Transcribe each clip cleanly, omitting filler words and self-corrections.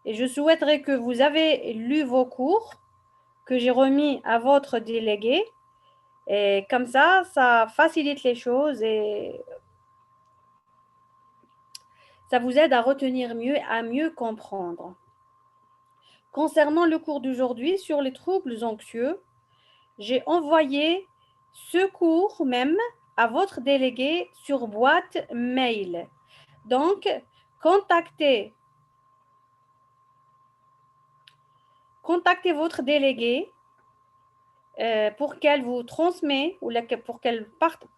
Et je souhaiterais que vous avez lu vos cours que j'ai remis à votre délégué. Et comme ça facilite les choses et ça vous aide à retenir mieux, à mieux comprendre. Concernant le cours d'aujourd'hui sur les troubles anxieux, j'ai envoyé ce cours même à votre délégué sur boîte mail. Donc, contactez, contactez votre délégué pour qu'elle vous transmette ou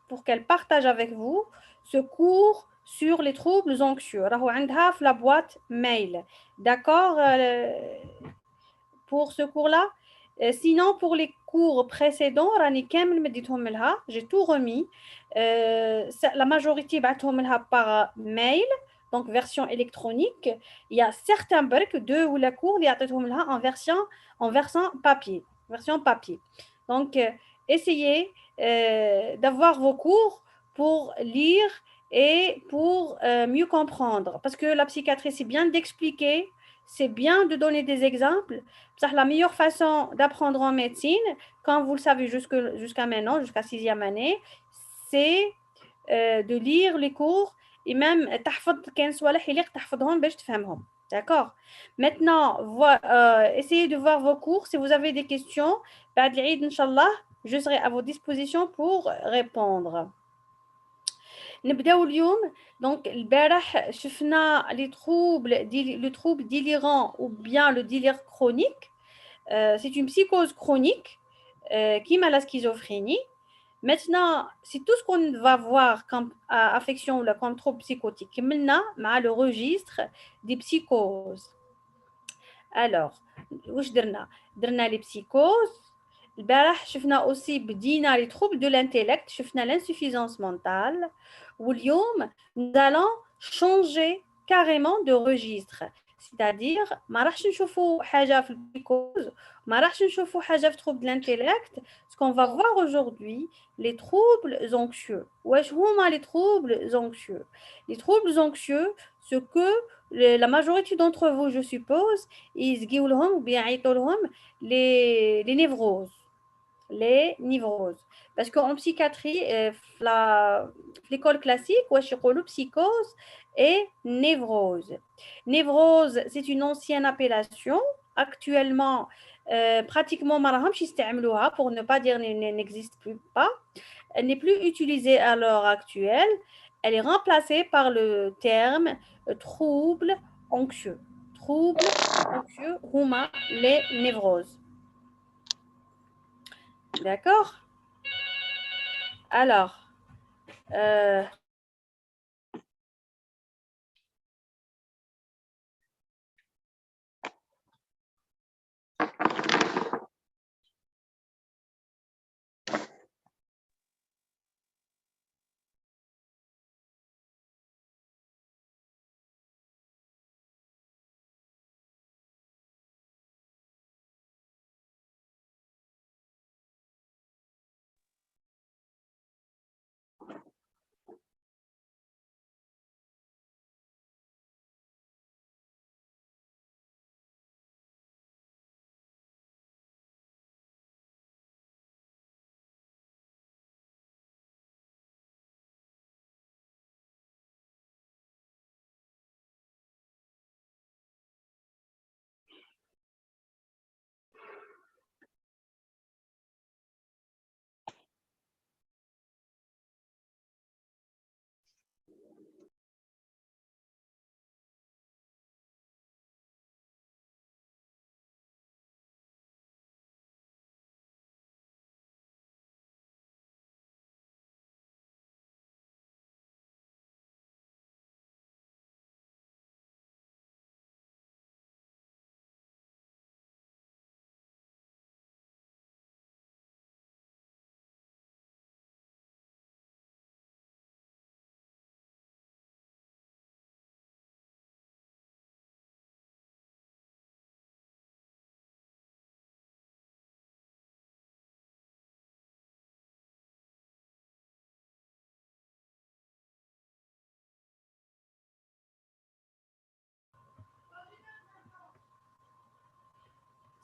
pour qu'elle partage avec vous ce cours sur les troubles anxieux. راهو عندها في la boîte mail. D'accord pour ce cours-là. Sinon, pour les cours précédents, راني كامل مديتهم لها, j'ai tout remis. La majorité بعتهم لها par mail, donc version électronique. Il y a certains برك deux ou la cours اللي عطيتهم لها en version papier, version papier. Donc, essayez d'avoir vos cours pour lire et pour mieux comprendre. Parce que la psychiatrie, c'est bien d'expliquer, c'est bien de donner des exemples. La meilleure façon d'apprendre en médecine, comme vous le savez jusqu'à maintenant, jusqu'à sixième année, c'est de lire les cours et même تحفظ كان صوالح يليق تحفظهم باش تفهمهم. D'accord. Maintenant, essayez de voir vos cours. Si vous avez des questions, بعد العيد إن شاء الله, je serai à vos dispositions pour répondre. نبداو اليوم. دونك البارح شفنا le trouble délirant ou bien le délire chronique. C'est une psychose chronique qui m'a la schizophrénie. Maintenant, c'est tout ce qu'on va voir comme affection ou comme trouble psychotique. Maintenant, le registre des psychoses. Alors, واش درنا les psychoses. البارح شفنا aussi بدينا les troubles de l'intellect, شفنا l'insuffisance mentale. واليوم nous allons changer carrément de registre. C'est-à-dire ما راحش نشوفوا حاجه في البسيكوز, ما راحش نشوفوا حاجه في trouble de l'intellect. Ce qu'on va voir aujourd'hui, les troubles anxieux. واش هما les troubles anxieux? Les troubles anxieux, ce que la majorité d'entre vous, je suppose, يسقيو لهم ou bien يعيطوا لهم les névroses. Les névroses. Parce qu'en psychiatrie, l'école classique, واش يقولوا psychose et névrose. Névrose, c'est une ancienne appellation. Actuellement, pratiquement ما راهمش يستعملوها, pour ne pas dire n'existe plus pas. Elle n'est plus utilisée à l'heure actuelle. Elle est remplacée par le terme trouble anxieux. Trouble anxieux, huma les névroses. D'accord? Alors, euh,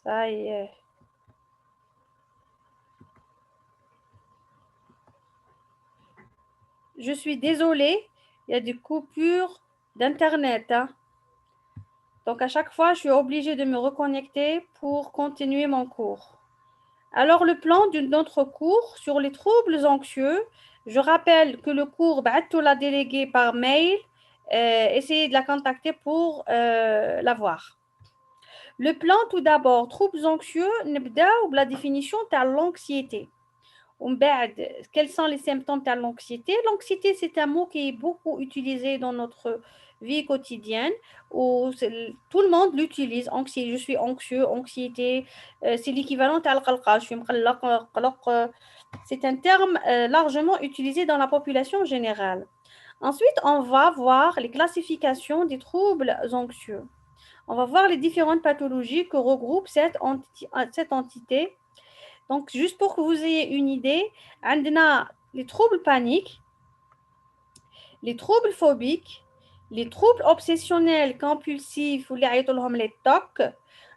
Ça y est. Je suis désolée, il y a des coupures d'internet, hein. Donc à chaque fois, je suis obligée de me reconnecter pour continuer mon cours. Alors le plan de notre cours sur les troubles anxieux, je rappelle que le cours بعته la déléguée par mail, essayez de la contacter pour l'avoir. Le plan tout d'abord, troubles anxieux, نبداو بلا définition de l'anxiété. Quels sont les symptômes de l'anxiété? L'anxiété, c'est un mot qui est beaucoup utilisé dans notre vie quotidienne, où tout le monde l'utilise. Je suis anxieux, anxiété, c'est l'équivalent de القلقة. Je suis مقلق, قلق. C'est un terme largement utilisé dans la population générale. Ensuite, on va voir les classifications des troubles anxieux. On va voir les différentes pathologies que regroupe cette entité. Donc, juste pour que vous ayez une idée, on a les troubles paniques, les troubles phobiques, les troubles obsessionnels compulsifs ou les TOC,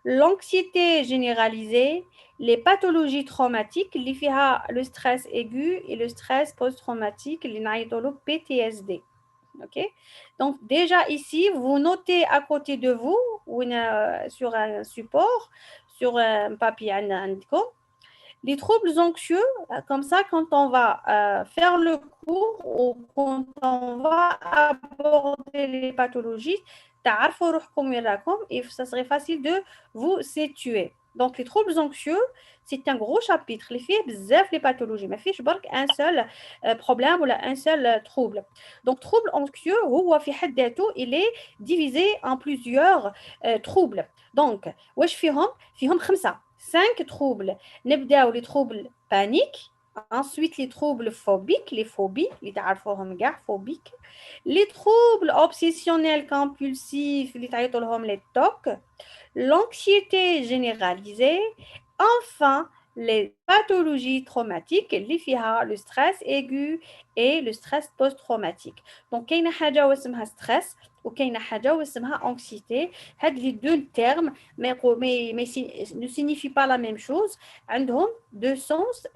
l'anxiété généralisée, les pathologies traumatiques, le stress aigu et le stress post-traumatique, les PTSD. Ok. Donc déjà ici, vous notez à côté de vous ou sur un support, sur un papier, les troubles anxieux, comme ça, quand on va faire le cours ou quand on va aborder les pathologies, et ça serait facile de vous situer. Donc, les troubles anxieux, c'est un gros chapitre. Les filles, les pathologies. Mais fiche un seul problème ou un seul trouble. Donc, trouble anxieux, il est divisé en plusieurs troubles. Donc, wesh fihom 5 troubles. نبداو les troubles paniques, ensuite les troubles phobiques, les phobies اللي تعرفوهم كاع phobiques, les troubles obsessionnels compulsifs اللي تعيطوا لهم les TOC, l'anxiété généralisée, enfin les pathologies traumatiques اللي فيها le stress aigu et le stress post-traumatique. Donc كاينه حاجه واسمها stress وكاينه حاجه واسمها anxiété. هاد les deux termes mais ne signifient pas la même chose. عندهم deux sens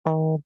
On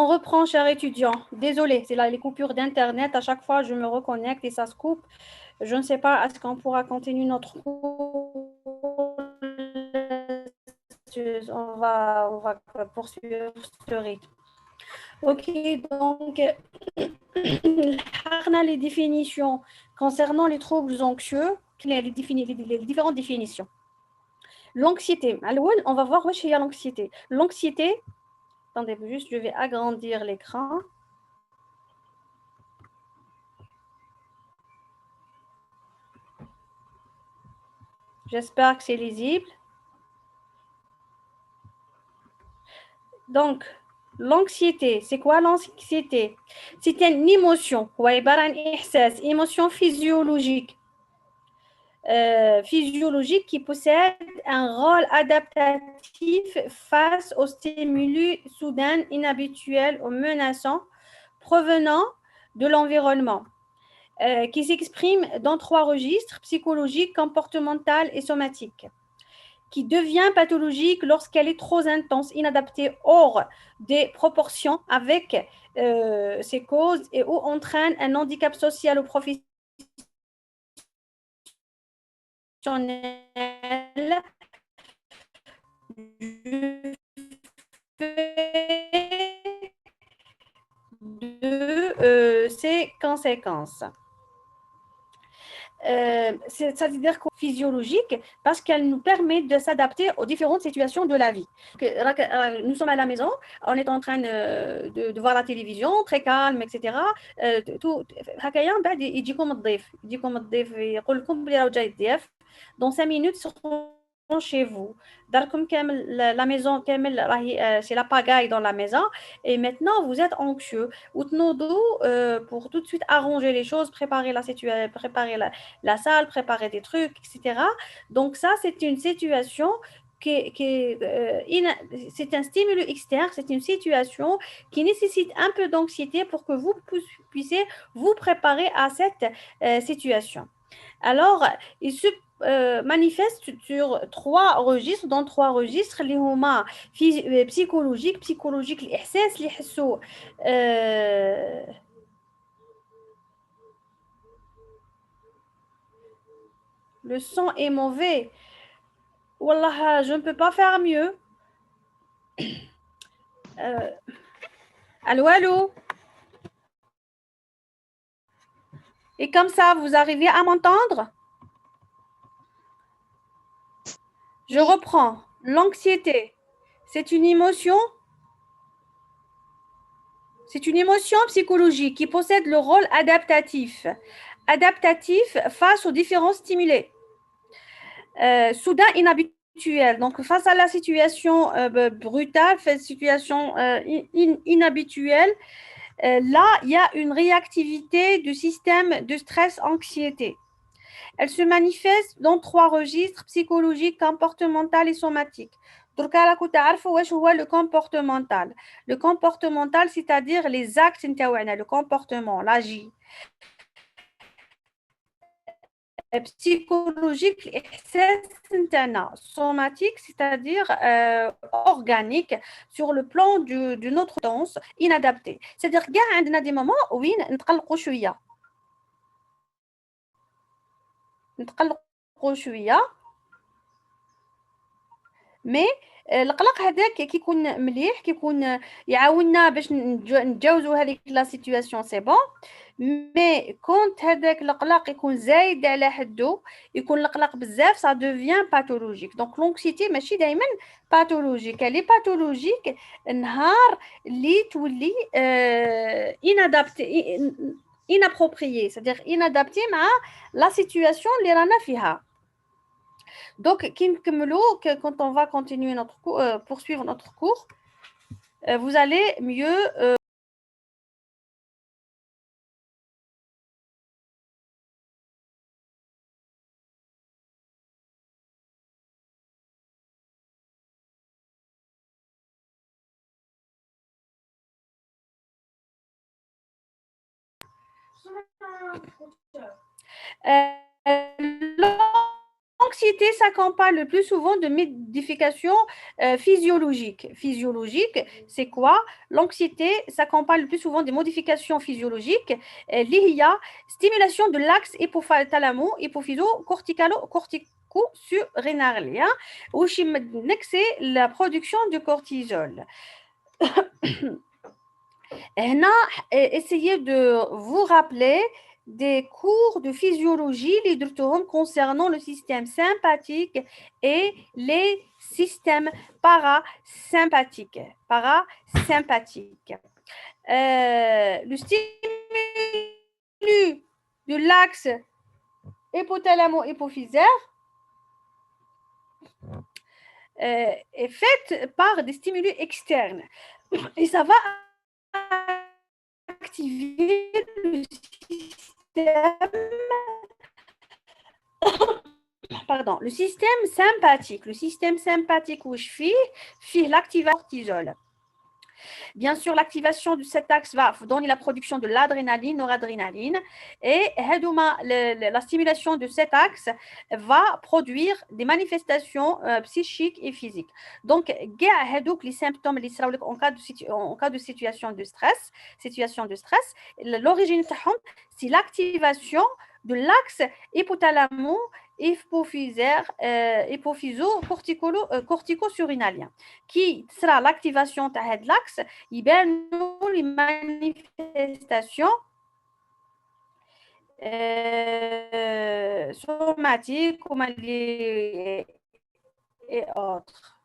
reprend, cher étudiant. Désolée, c'est là les coupures d'Internet. À chaque fois, je me reconnecte et ça se coupe. Je ne sais pas, est-ce qu'on pourra continuer notre cours? On va poursuivre ce rythme. Ok, donc, on a les définitions concernant les troubles anxieux, les différentes définitions. L'anxiété. Alors, on va voir où est l'anxiété. L'anxiété, attendez, juste, je vais agrandir l'écran. J'espère que c'est lisible. Donc, l'anxiété, c'est quoi l'anxiété? C'est une émotion, émotion physiologique. Physiologique qui possède un rôle adaptatif face aux stimuli soudains, inhabituels ou menaçants provenant de l'environnement, qui s'exprime dans 3 registres, psychologique, comportemental et somatique, qui devient pathologique lorsqu'elle est trop intense, inadaptée, hors des proportions avec ses causes et ou entraîne un handicap social ou professionnel de ses conséquences. Ça veut dire physiologique parce qu'elle nous permet de s'adapter aux différentes situations de la vie. Nous sommes à la maison, on est en train de voir la télévision, très calme, etc. هكايا بعد يجيكم الضيف يقول لكم بلي راه جاي الضيف dans 5 minutes chez vous. La maison, c'est la pagaille dans la maison. Et maintenant, vous êtes anxieux. Pour tout de suite arranger les choses, préparer préparer la salle, préparer des trucs, etc. Donc ça, c'est une situation c'est un stimulus externe, c'est une situation qui nécessite un peu d'anxiété pour que vous puissiez vous préparer à cette situation. Alors, il se manifeste sur 3 registres, dans 3 registres اللي هما psychologique الإحساس اللي يحسوا le son est mauvais. Wallah, je ne peux pas faire mieux. Allô, allô? Et comme ça, vous arrivez à m'entendre? Je reprends. L'anxiété, c'est une émotion psychologique qui possède le rôle adaptatif face aux différents stimulés. Soudain inhabituel. Donc, face à la situation brutale, situation inhabituelle, là, il y a une réactivité du système de stress-anxiété. Elle se manifeste dans 3 registres, psychologiques, comportemental et somatique. دركا راكو تعرفوا واش هو لو كومبورتمونتال. لو كومبورتمونتال c'est-à-dire les actes نتاوعنا، لو كومبورتمون لاجي. psychologique الاحساس نتاعنا. somatique c'est-à-dire organique sur le plan de notre danse inadapté. c'est-à-dire كاع عندنا دي مومون وين نتقلقوا شويه مي القلق هذاك كيكون مليح، كيكون يعاوننا باش نتجاوزوا هذيك لا سيتوياسيون سي بون. مي كونت هذاك القلق يكون زايد على حدو، يكون القلق بزاف سا دوفيان باثولوجيك. دونك لونكسيتي ماشي دائما باثولوجيك، لي باثولوجيك نهار اللي تولي انادابتي inapproprié c'est-à-dire inadapté مع la situation اللي رانا فيها. Donc, quand on va continuer notre cours, poursuivre notre cours, vous allez mieux l'anxiété s'accompagne le plus souvent de modifications physiologiques. Physiologiques, c'est quoi? L'anxiété s'accompagne le plus souvent des modifications physiologiques liées à stimulation de l'axe hypothalamo-hypophyso-cortico-surrénalien ou c'est la production de cortisol. Essayez de vous rappeler des cours de physiologie les concernant le système sympathique et les systèmes parasympathiques. Le stimulus de l'axe hypothalamo-hypophysaire est fait par des stimulus externes et ça va activer le système sympathique. Le système sympathique où je fais l'activation cortisol. Bien sûr, l'activation de cet axe va donner la production de l'adrénaline, noradrénaline, et la stimulation de cet axe va produire des manifestations psychiques et physiques. Donc, les symptômes en cas de situation de stress, l'origine, c'est l'activation de l'axe hypothalamo hypophyso-cortico-surrénalien qui sera l'activation de l'axe يبانوا les manifestations somatiques et autres.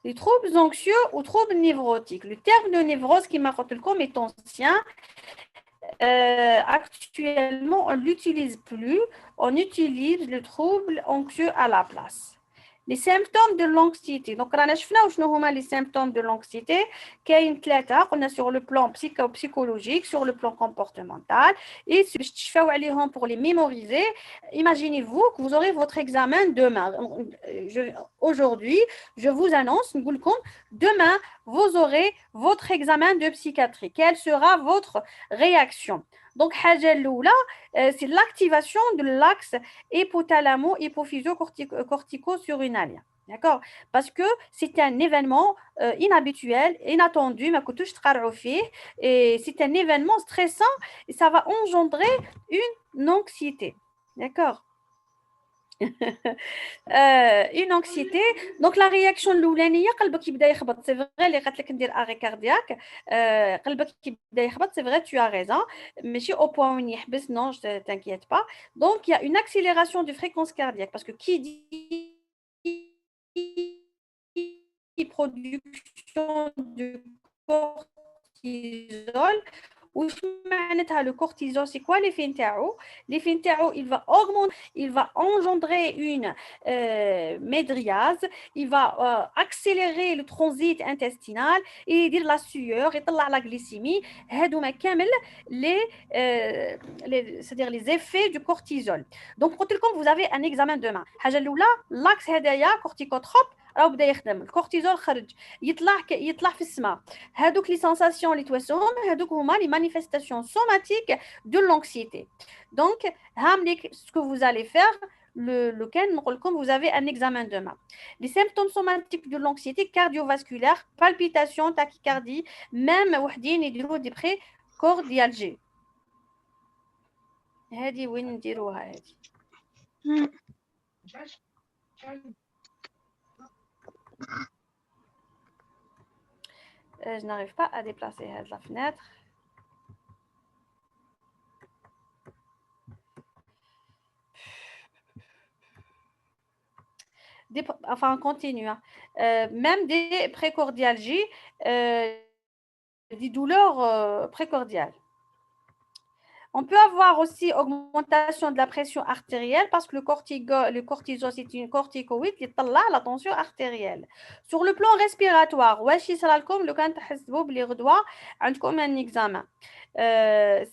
Les troubles anxieux ou troubles névrotiques. Le terme de névrose qui m'a est ancien. Actuellement, on ne l'utilise plus. On utilise le trouble anxieux à la place. Les symptômes de l'anxiété. Donc, les symptômes de l'anxiété, on a sur le plan psychologique, sur le plan comportemental, et pour les mémoriser, imaginez-vous que vous aurez votre examen demain. Aujourd'hui, je vous annonce, demain, vous aurez votre examen de psychiatrie. Quelle sera votre réaction? Donc, c'est l'activation de l'axe hypothalamo-hypophyso-cortico-surrénalien. D'accord? Parce que c'est un événement inhabituel, inattendu, et c'est un événement stressant et ça va engendrer une anxiété. D'accord? Une anxiété. Donc la réaction الاولانيه قلبك يبدا يخبط. C'est vrai اللي قالت لك ندير arrêt cardiaque. قلبك يبدا يخبط. C'est vrai, tu as raison. ماشي au point وين يحبس. Non, je t'inquiète pas. Donc il y a une accélération de fréquence cardiaque parce que qui dit production de cortisol واش معناتها le cortisol c'est quoi l'effet نتاعو l'effet نتاعو il va augmenter il va engendrer une médriase il va accélérer le transit intestinal يدير la sueur يطلع la glycémie هادوما كامل c'est-à-dire les effets du cortisol. Donc قلت لكم vous avez un examen demain الحاجه الاولى لاكس هدايا كورتيكوتروب راهو بدا يخدم الكورتيزول خرج يطلع في السماء هادوك لي سانساسيون اللي توسوهم هادوك هما لي مانيفيستاسيون سوماتيك دو لونكسيتي دونك هامليك سكو vous allez faire lequel vous avez un examen demain. Les symptômes somatiques de l'anxiété cardiovasculaire, palpitations, tachycardie, même وحدين يديروا دي بري كورديالجي. هذه وين نديروها هذه؟ Je n'arrive pas à déplacer la fenêtre. Enfin, on continue. Même des précordialgies, des douleurs précordiales. On peut avoir aussi augmentation de la pression artérielle parce que le cortisol, c'est une corticoïde qui طلع la tension artérielle. Sur le plan respiratoire, واش يصرى لكم لو كان تحسبوا بلي غدوه عندكم un examen.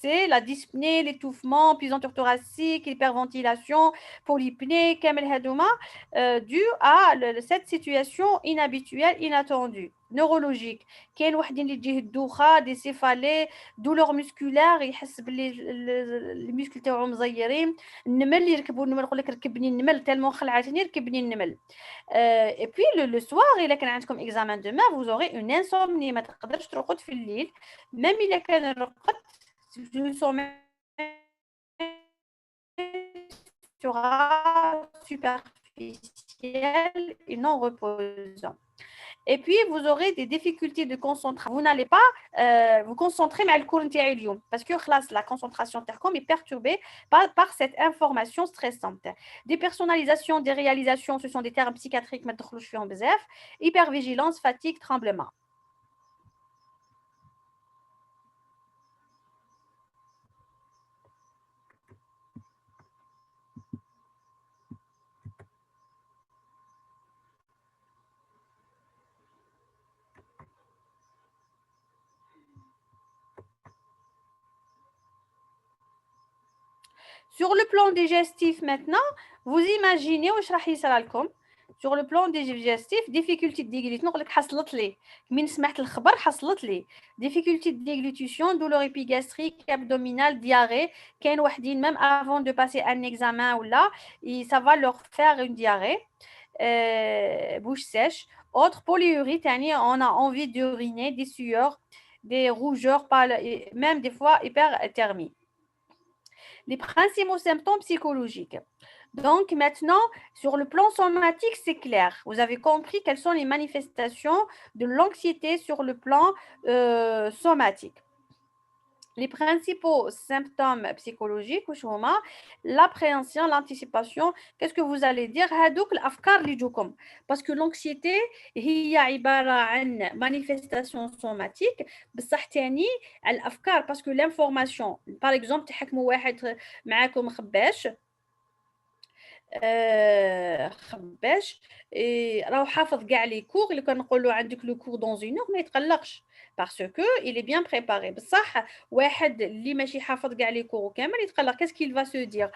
C'est la dyspnée, l'étouffement, puissanteur thoracique, l'hyperventilation, polypnée, كامل هذوما dû à cette situation inhabituelle, inattendue. Neurologique كاين وحدين اللي تجيه الدوخه دي سيفالي دولور مسكولار يحس باللي المسكل تاعو مزيرين النمل يركبوا النمل يقول لك ركبني النمل تالمون خلعتني ركبني النمل اي بي لو سوار الا كان عندكم اكزامان دوما vous aurez une insomnie ما تقدرش ترقد في الليل ميم الا كان رقد جو سومي sera superficiel et non reposant. Et puis, vous aurez des difficultés de concentration. Vous n'allez pas vous concentrer mais parce que la concentration est perturbée par cette information stressante. Des personnalisations, des réalisations, ce sont des termes psychiatriques, hypervigilance, fatigue, tremblement. Sur le plan digestif maintenant, vous imaginez واش راح يصرى لكم. Sur le plan digestif, difficulté de déglutition, نقول لك حصلت لي من سمعت الخبر حصلت لي difficulté de déglutition, douleur épigastrique, abdominale, diarrhée. كاين وحدين même avant de passer un examen ou là, ça va leur faire une diarrhée, bouche sèche, autre polyurie, on a envie d'uriner, des sueurs, des rougeurs, même des fois hyperthermie. Les principaux symptômes psychologiques. Donc maintenant, sur le plan somatique, c'est clair. Vous avez compris quelles sont les manifestations de l'anxiété sur le plan somatique. Les principaux symptômes psychologiques, l'appréhension, l'anticipation, qu'est-ce que vous allez dire? Parce que l'anxiété هي عبارة عن manifestation somatique بصح تاني الأفكار parce que l'information par exemple تحكموا واحد معاكم خباش راهو حافظ كاع لي كور اللي كنقولوا عندك لو كور دون اون اور ما يتقلقش parce que il est bien préparé بصح واحد اللي ماشي حافظ كاع لي كور كامل يتقلق qu'est-ce qu'il va se dire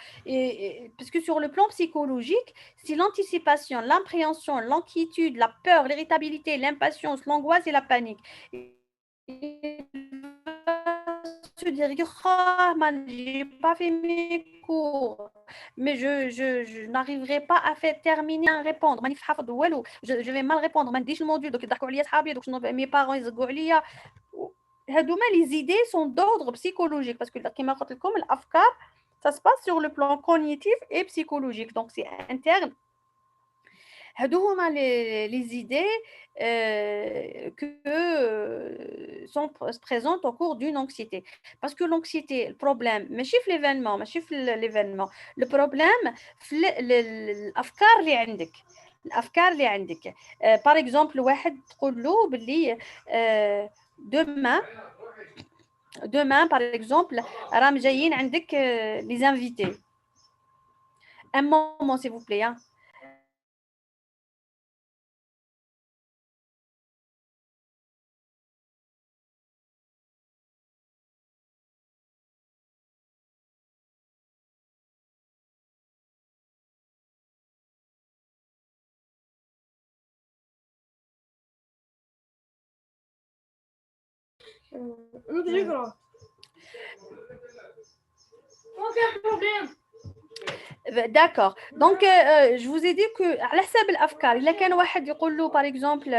parce que sur le plan psychologique c'est l'anticipation l'appréhension l'inquiétude la peur l'irritabilité l'impatience l'angoisse et la panique se dire j'ai pas fait mes cours mais je n'arriverai pas à faire terminer à répondre je vais mal répondre ما نديش الموديول دوك يضحكوا عليا صحابي دوك mes parents يزقوا عليا هادوما les idées sont d'ordre psychologique parce que كما قلت لكم الافكار ça se passe sur le plan cognitif et psychologique donc c'est interne هادوما les idées que sont présentes au cours d'une anxiété parce que l'anxiété le problème ماشي في l'événement le problème في الافكار اللي عندك par exemple واحد تقول له باللي demain demain par exemple راهم جايين عندك les invités. Un moment s'il vous plaît hein. Aucun problème. D'accord. Donc, je vous ai dit que على حساب الأفكار إلا كان واحد يقول له par exemple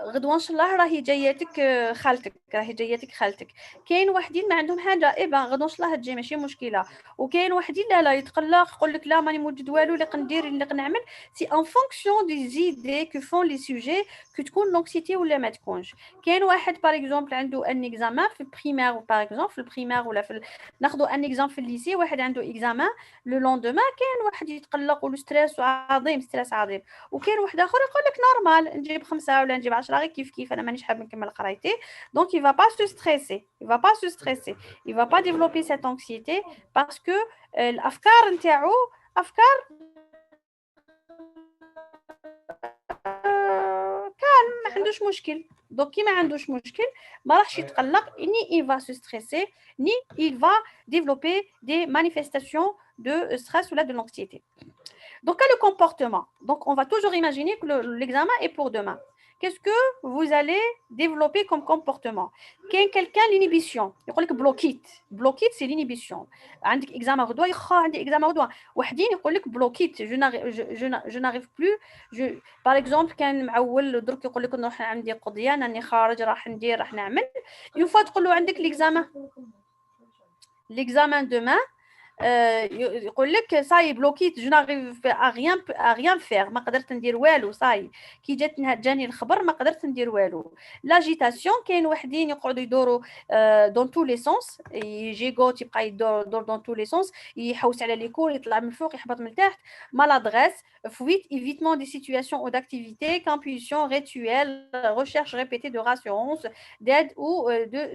غدوة إن شاء الله راهي جاياتك خالتك راهي جاياتك خالتك كاين واحدين ما عندهم حاجة إيه بان غدوة إن شاء الله تجي ماشي مشكلة وكاين واحدين لا يتقلق يقول لك لا ماني موجود والو اللي قندير اللي قنعمل سي ان فونكسيون دي زيدي كو فون لي سوجي كو تكون لونكسيتي ولا ما تكونش كاين واحد باغ اكزومبل عنده ان اكزامان في البريمير باغ اكزومبل في البريمير ولا في ناخذوا ان اكزومبل في الليسي واحد عنده اكزامان لو لوندومان كاين واحد يتقلق والستريس عظيم ستريس عظيم وكاين واحد اخر يقول لك نورمال نجيب 5 ولا نجيب 10 غير كيف كيف انا مانيش حاب نكمل قرايتي دونك il va pas se stresser il va pas se stresser il va pas développer cette anxiété parce que الافكار نتاعو افكار كالم ما عندوش مشكل دونك كي ما عندوش مشكل ما راحش يتقلق ني il va se stresser ni il va développer des manifestations de stress ou là de l'anxiété. Donc, le comportement. Donc, on va toujours imaginer que l'examen est pour demain. Qu'est-ce que vous allez développer comme comportement? Quelqu'un l'inhibition. Il y a bloquite. Bloquite, c'est l'inhibition. عندك examen غدوة يخا عندي examen غدوة. وحدين يقول لك bloquite. Je n'arrive plus. Par exemple كان معول درك يقول لك نروح عندي قضية أني خارج راح ندير راح نعمل. Une fois تقول له عندك l'examen demain. يقول لك صاي بلوكيت جو ناريف ا ريان فير ما قدرت ندير والو صاي كي جاني الخبر ما قدرت ندير والو لاجيتاسيون كاين وحدين يقعدوا يدوروا دون تو لي سونس يجي غوت يبقى يدور دون تو لي سونس يحوس على لي كور يطلع من الفوق يحبط من تحت مالادريس fuite évitement des situations ou d'activités compulsion rituel recherche répétée de rassurance d'aide ou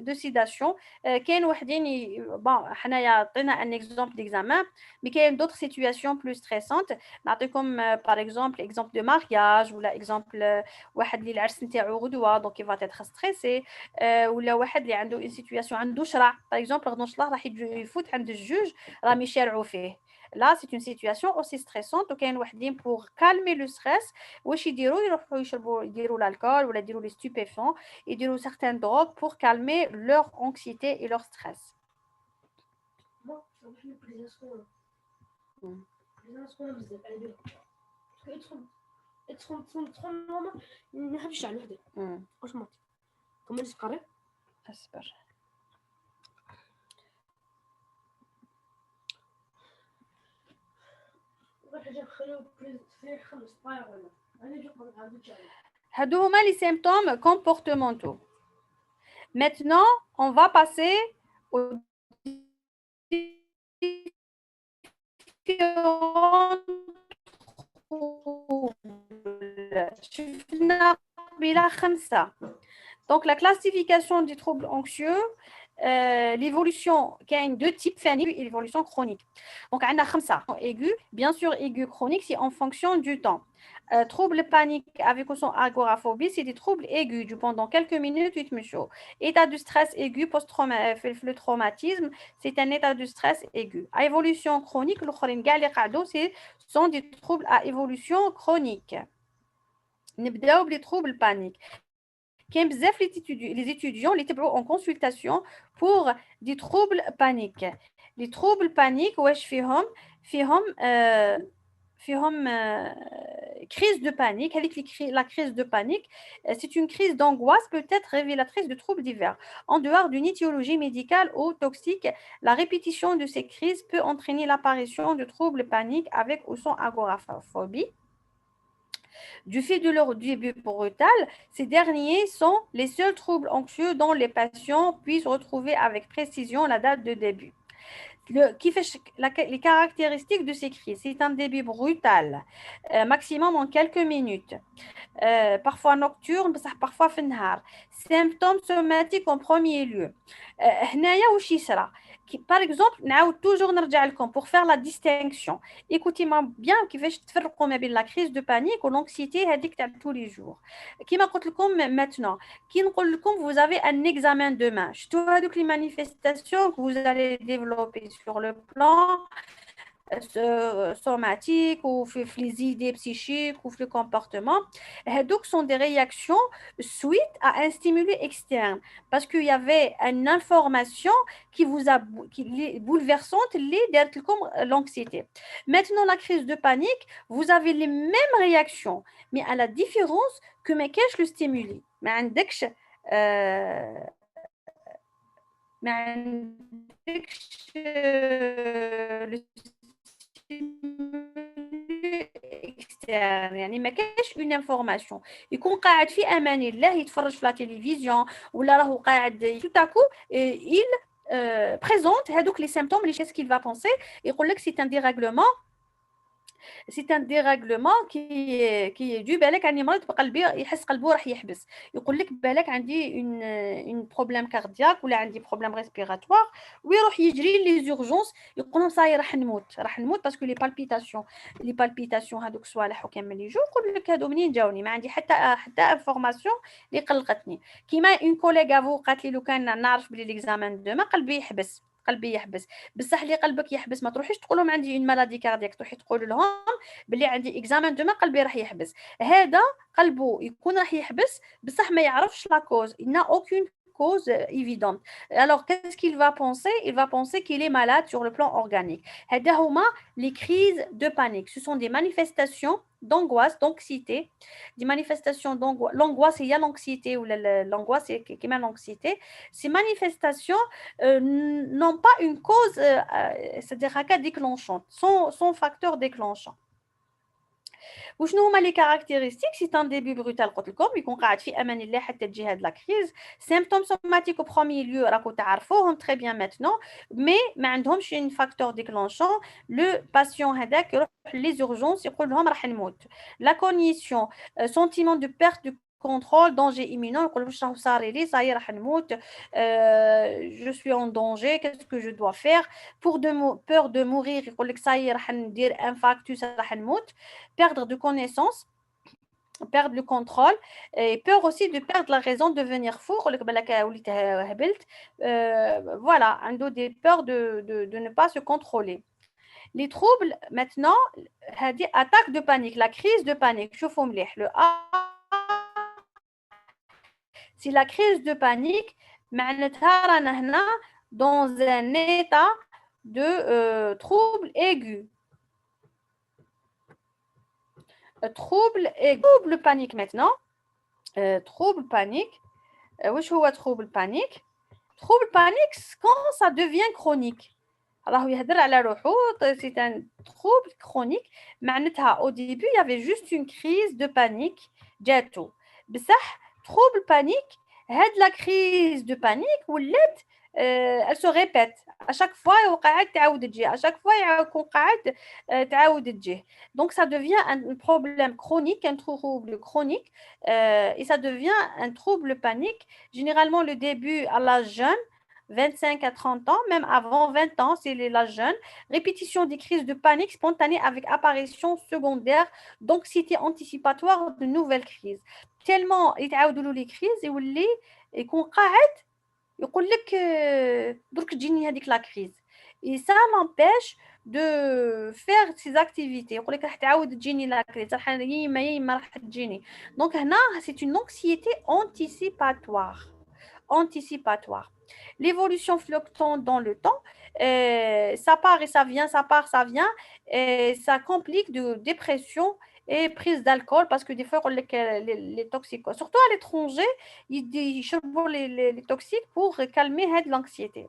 de sédation كاين وحدين bon حنايا عطينا ان exemple d'examen mais qu'il y a d'autres situations plus stressantes نعطيكم par exemple de mariage ولا exemple واحد اللي العرس نتاعو غدوه donc il va être stressé ولا واحد اللي عنده une situation عنده شرع par exemple غدوه ان شاء الله راح يفوت عند الجوج راهم يشرعوا فيه. Là, c'est une situation aussi stressante. وكاين وحدين pour calmer le stress واش يديروا يروحوا يديروا l'alcool ولا يديروا les stupéfiants يديروا certaines drogues pour calmer leur anxiété et leur stress. أصبر. هادو هما les symptômes comportementaux. Maintenant, on va passer aux شفنا بلا 5. Donc, la classification des troubles anxieux, l'évolution, qui a une deux types, et l'évolution chronique. Donc, on a 5 aigu, bien sûr, aigu chronique, c'est en fonction du temps. Trouble panique avec son agoraphobie, c'est des troubles aigus pendant quelques minutes, 8 minutes. État de stress aigu, le traumatisme, c'est un état de stress aigu. À évolution chronique, ce sont des troubles à évolution chronique. نبداو بلي troubles panique. كاين بزاف les étudiants اللي تبعوا en consultation pour des troubles paniques. Les troubles paniques واش فيهم crise de panique. La crise de panique, c'est une crise d'angoisse peut-être révélatrice de troubles divers. En dehors d'une étiologie médicale ou toxique, la répétition de ces crises peut entraîner l'apparition de troubles paniques avec ou sans agoraphobie. Du fait de leur début brutal, ces derniers sont les seuls troubles anxieux dont les patients puissent retrouver avec précision la date de début. Les caractéristiques de ces crises, c'est un début brutal, maximum en quelques minutes, parfois nocturne, parfois fin de symptômes somatiques en premier lieu. هنايا واش يصرى par exemple نعاود toujours نرجع لكم pour faire la distinction. Écoutez-moi bien كيفاش تفرقوا ما بين la crise de panique و l'anxiété هذيك تاع tous les jours. كيما قلت لكم maintenant كي نقول لكم vous avez un examen demain, شتو هذوك les manifestations que vous allez développer sur le plan somatique ou les idées psychiques ou le comportement. Donc, sont des réactions suite à un stimulus externe parce qu'il y avait une information qui vous a bouleversante, comme l'anxiété. Maintenant, la crise de panique, vous avez les mêmes réactions, mais à la différence que mais qu'est-ce le stimuli. Mais عندكش le externe يعني ما كاينش اون انفورماسيون يكون قاعد في امان الله يتفرج في لا تيليفزيون ولا راهو قاعد tout à coup il présente هذوك les symptômes qu'est-ce qu'il va penser يقول لك c'est un dérèglement. C'est un dérèglement qui est dû بالك عندي مريض بقلبي يحس قلبه راح يحبس يقول لك بالك عندي une problème cardiaque ولا عندي problème respiratoire ويروح يجري لي زورجونس يقول لهم صاي راح نموت باسكو لي بالبيتاسيون هذوك صوالح وكامل يجوا يقول لك هادو منين جاوني ما عندي حتى انفورماسيون اللي قلقتني كيما اون كوليغ افو قالت لي لو كان نعرف بلي ليكزامان دوما قلبي يحبس بصح اللي قلبك يحبس ما تروحيش تقول لهم عندي اون مالادي كاردياك تروحي تقول لهم بلي عندي اكزامان دوما قلبي راح يحبس هذا قلبه يكون راح يحبس بصح ما يعرفش لا كوز il n'a aucune cause évidente. Alors qu'est-ce qu'il va penser? Il va penser qu'il est malade sur le plan organique. هذا هما les crises de panique. Ce sont des manifestations d'angoisse, d'anxiété, des manifestations d'angoisse. L'angoisse, il y a l'anxiété ou l'angoisse, c'est qui met l'anxiété. Ces manifestations n'ont pas une cause, c'est-à-dire un cas déclenchant, son facteur déclenchant. وشنو هما لي كاركتيرستيك سي ان ديبي بروتال قلت لكم يكون قاعد في امان الله حتى تجي هاد لا كريز سيمبتوم سوماتيك او بروميي ليو راكو تعرفوهم تري بيان ماتنون مي ما عندهمش ان فاكتور ديكلونشون لو باسيون هذاك يروح لي زورجونس يقول لهم راح نموت لا كونيسيون سونتيمون دو بيرت دو contrôle, danger imminent, je suis en danger, qu'est-ce que je dois faire peur de mourir, perdre de connaissance, perdre le contrôle et peur aussi de perdre la raison de devenir fou, voilà, des peurs de ne pas se contrôler. Les troubles, maintenant, attaque de panique, la crise de panique, le A, si la crise de panique, dans un état de trouble aigu. Trouble panique maintenant. Trouble panique. Wesh هو trouble panique. Trouble panique quand ça devient chronique. Alors يهدر على روحو c'est un trouble chronique. معناتها au début il y avait juste une crise de panique جاتو. بصح trouble panique هاد la crise de panique ولات elle se répète à chaque fois وقاعد تعاود تجي à chaque fois يكون قاعد تعاود تجي donc ça devient un problème chronique un trouble chronique et ça devient un trouble panique généralement le début à l'âge jeune 25 à 30 ans, même avant 20 ans, c'est l'âge jeune. Répétition des crises de panique spontanée avec apparition secondaire d'anxiété anticipatoire de nouvelles crises. Tellement يتعاودوا les crises يولي يكون قاعد يقول لك درك تجيني هذيك la crise. Et ça m'empêche de faire ces activités. يقول لك راح تعاود تجيني la crise. يما راح تجيني. Donc هنا c'est une anxiété anticipatoire. L'évolution flottante dans le temps, ça part et ça vient, ça part, ça vient, et ça complique de dépression et prise d'alcool parce que des fois, les toxiques, surtout à l'étranger, ils charbonnent les toxiques pour calmer l'anxiété.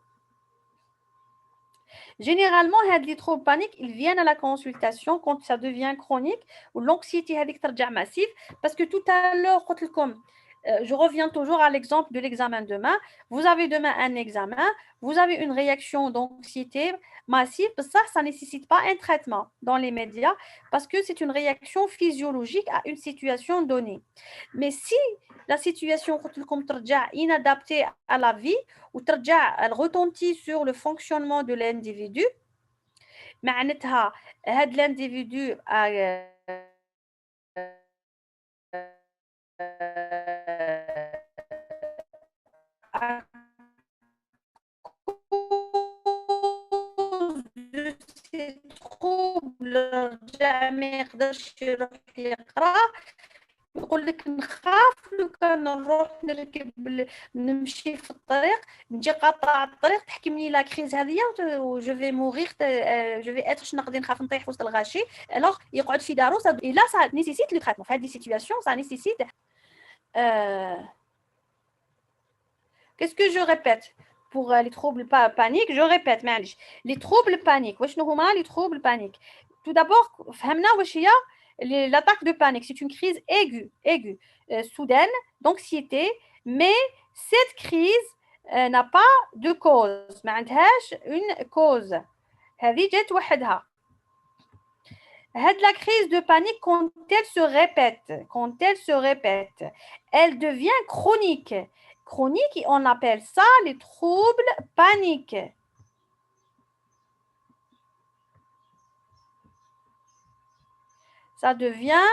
Généralement, les troubles paniques, ils viennent à la consultation quand ça devient chronique ou l'anxiété est massive parce que tout à l'heure, Je reviens toujours à l'exemple de l'examen demain. Vous avez demain un examen, vous avez une réaction d'anxiété massive. Ça ne nécessite pas un traitement dans les médias parce que c'est une réaction physiologique à une situation donnée. Mais si la situation est inadaptée à la vie ou elle retentit sur le fonctionnement de l'individu, معناتها هاد l'individu à cause de ces troubles رجع ما يقدرش يروح يقرا يقول لك نخاف لو كان نروح نمشي في الطريق نجي قاطعه الطريق تحكمني لا كريز هذيا جو في موغيغ جو في اتر شنو نقدر نخاف نطيح وسط الغاشي الوغ يقعد في دارو اي لا سا نيسيسيت لو تريتمون في هذه سيتوياسيون سا نيسيسيت qu'est-ce que je répète pour les troubles paniques, je répète معليش les troubles paniques وشنو هما les troubles paniques. Tout d'abord فهمنا واش هي l'attaque de panique, c'est une crise aiguë, soudaine d'anxiété, mais cette crise n'a pas de cause, ما عندهاش une cause. هذه جات وحدها. هاد la crise de panique quand elle se répète, elle devient chronique. Chronique, on appelle ça les troubles paniques. Ça devient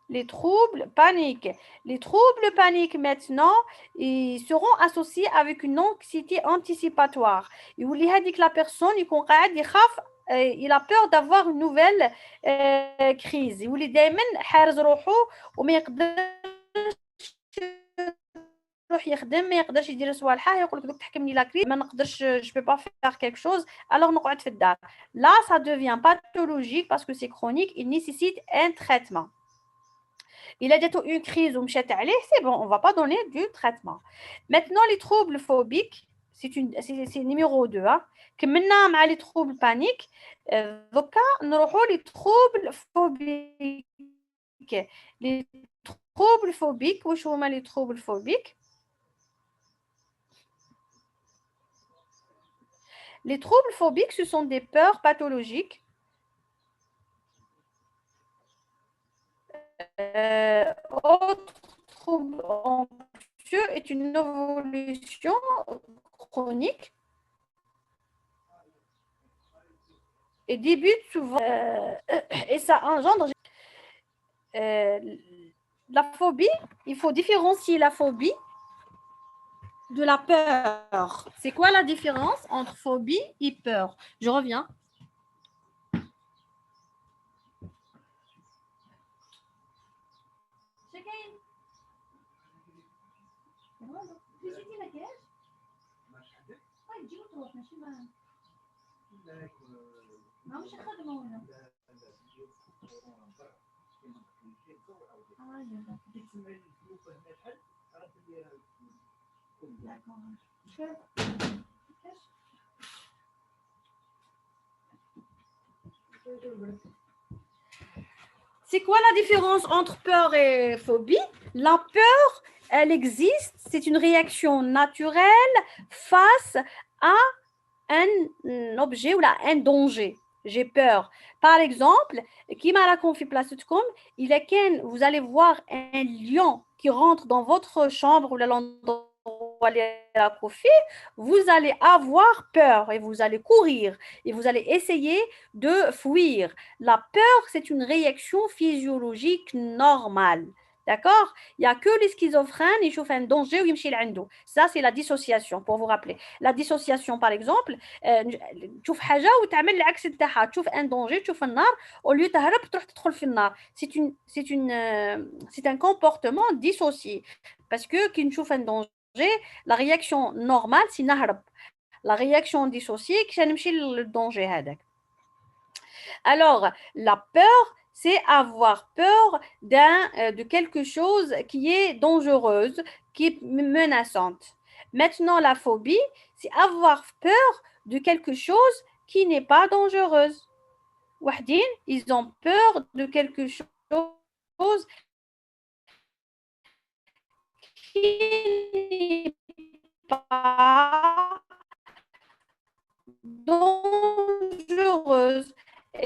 les troubles paniques. Les troubles paniques maintenant, ils seront associés avec une anxiété anticipatoire. يولي هذيك la personne يكون قاعد يخاف il a peur d'avoir une nouvelle crise. يولي دائما حارز روحه وما يقدرش يروح يخدم ما يقدرش يدير صوالحه يقول لك دوك تحكمني لا كريز ما نقدرش je peux pas faire quelque chose alors نقعد في الدار. Là ça devient pathologique parce que c'est chronique, il nécessite un traitement. Il a dit une crise ou مشات عليه, c'est bon, on va pas donner du traitement. Maintenant les troubles phobiques, c'est numéro 2 hein. كملنا مع les troubles paniques, دوكا نروحوا les troubles phobiques. Les troubles phobiques, واش هما les troubles phobiques? Les troubles phobiques, ce sont des peurs pathologiques. Autre trouble anxieux est une évolution chronique et débute souvent et ça engendre la phobie. Il faut différencier la phobie de la peur. C'est quoi la différence entre phobie et peur? Je reviens. C'est quoi la différence entre peur et phobie? La peur, elle existe, c'est une réaction naturelle face à un objet ou là, un danger. J'ai peur. Par exemple, qui m'a raconté comme il est qu'un, vous allez voir un lion qui rentre dans votre chambre ou l'endroit vous allez avoir peur et vous allez courir et vous allez essayer de fuir. La peur, c'est une réaction physiologique normale. D'accord? Il n'y a que les schizophrènes, ils chauffent un danger ou ils me ça, c'est la dissociation, pour vous rappeler. La dissociation, par exemple, تشوف حاجة وتعمل العكس نتاعها، تشوف un danger، تشوف النار، au lieu تهرب تروح تدخل في النار. C'est un comportement dissocié. Parce que كي نشوف un danger, la réaction normale, c'est نهرب. La réaction dissociée, كي نمشي للdanger هذاك. Alors, la peur, c'est avoir peur de quelque chose qui est dangereuse, qui est menaçante. Maintenant, la phobie, c'est avoir peur de quelque chose qui n'est pas dangereuse. Wahdin, ils ont peur de quelque chose qui n'est pas dangereuse.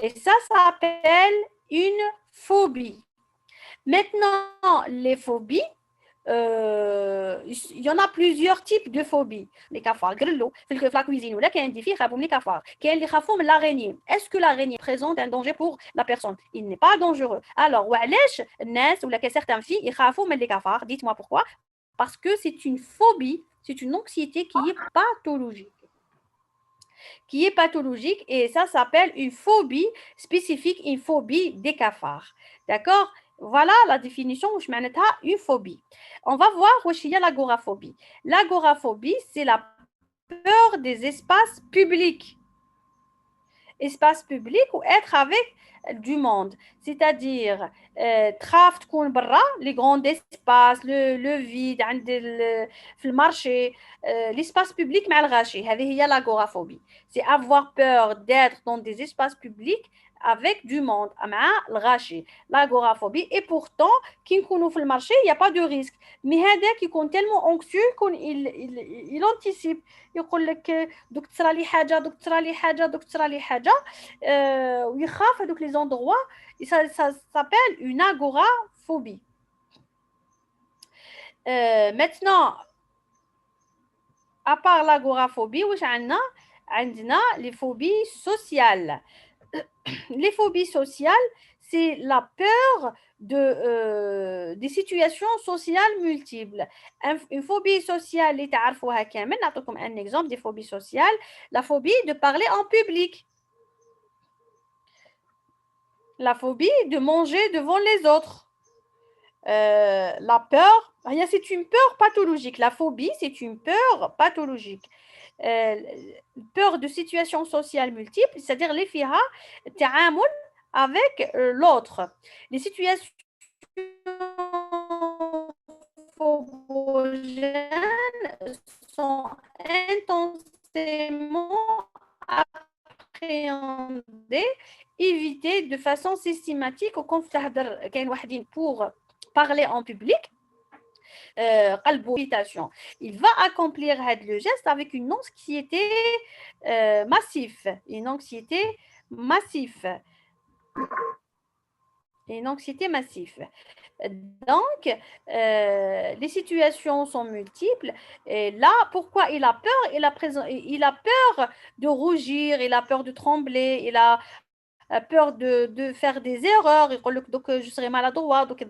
Et ça s'appelle une phobie. Maintenant, les phobies, il y en a plusieurs types de phobies. Les cafards, grello, في la cuisine ولا كاين دي فيه يخافوا من les cafards. كاين اللي يخافوا من l'araignée. Est-ce que l'araignée présente un danger pour la personne? Il n'est pas dangereux. Alors, وعلاش الناس ولا certaines filles يخافوا من les cafards? Dites-moi pourquoi. Parce que c'est une phobie, c'est une anxiété qui est pathologique. Et ça s'appelle une phobie spécifique, une phobie des cafards. D'accord? Voilà la définition où je mets une phobie. On va voir où il y a l'agoraphobie. L'agoraphobie, c'est la peur des espaces publics. Espace public ou être avec du monde. C'est-à-dire, les grands espaces, le vide, le marché, l'espace public, l'agoraphobie. C'est avoir peur d'être dans des espaces publics avec du monde, l'agoraphobie. Et pourtant, qui nous fait le marché, il n'y a pas de risque. Mais qui est tellement anxieux qu'il anticipe. يقول لك دوك تصرى لي حاجه دوك تصرى لي حاجه دوك تصرى لي حاجه ويخاف هذوك لي زوندغوا ça s'appelle une agoraphobie. Maintenant, à part l'agoraphobie, واش عندنا les phobies sociales. Les phobies sociales, c'est la peur des situations sociales multiples. Une phobie sociale, un exemple des phobies sociales, la phobie de parler en public, la phobie de manger devant les autres, la peur, c'est une peur pathologique. La phobie, c'est une peur pathologique. Peur de situations sociales multiples, c'est-à-dire les fiha ta'amul avec l'autre. Les situations phobogènes sont intensément appréhendées, évitées de façon systématique au conflit pour parler en public. Il va accomplir le geste avec une anxiété massive. Une anxiété massive. Donc, les situations sont multiples. Et là, pourquoi il a peur? Il a peur de rougir, il a peur de trembler, il a peur de faire des erreurs. Donc, je serai maladroit, donc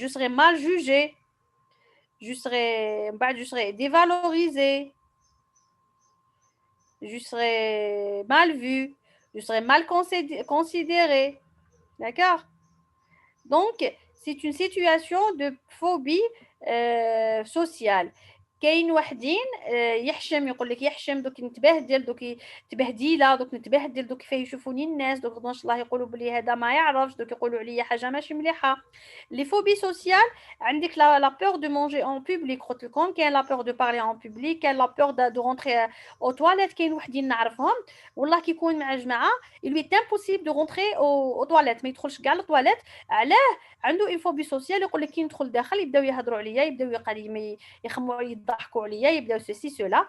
je serai mal jugé, je serai dévalorisé, je serai mal vu, je serai mal considéré. D'accord? Donc, c'est une situation de phobie sociale. كاين وحدين يحشم يقول لك يحشم دوك نتبهدل دوك تبهديله دوك نتبهدل دوك كيف يشوفوني الناس دوك ما شاء الله يقولوا بلي هذا ما يعرفش دوك يقولوا عليا حاجه ماشي مليحه. لي فوبي سوسيال عندك لا peur de manger en public قلت لكم كاين لا peur de parler en public كاين لا peur de rentrer aux toilettes. كاين وحدين نعرفهم والله كيكون مع جماعه il lui est impossible de rentrer aux toilettes ما يدخلش كاع للطواليت. علاه؟ عنده اون فوبي سوسيال يقول لك كي ندخل داخل يبداو يهضروا عليا يبداو يخموا يضحكوا عليا يبداو سيسي سولا.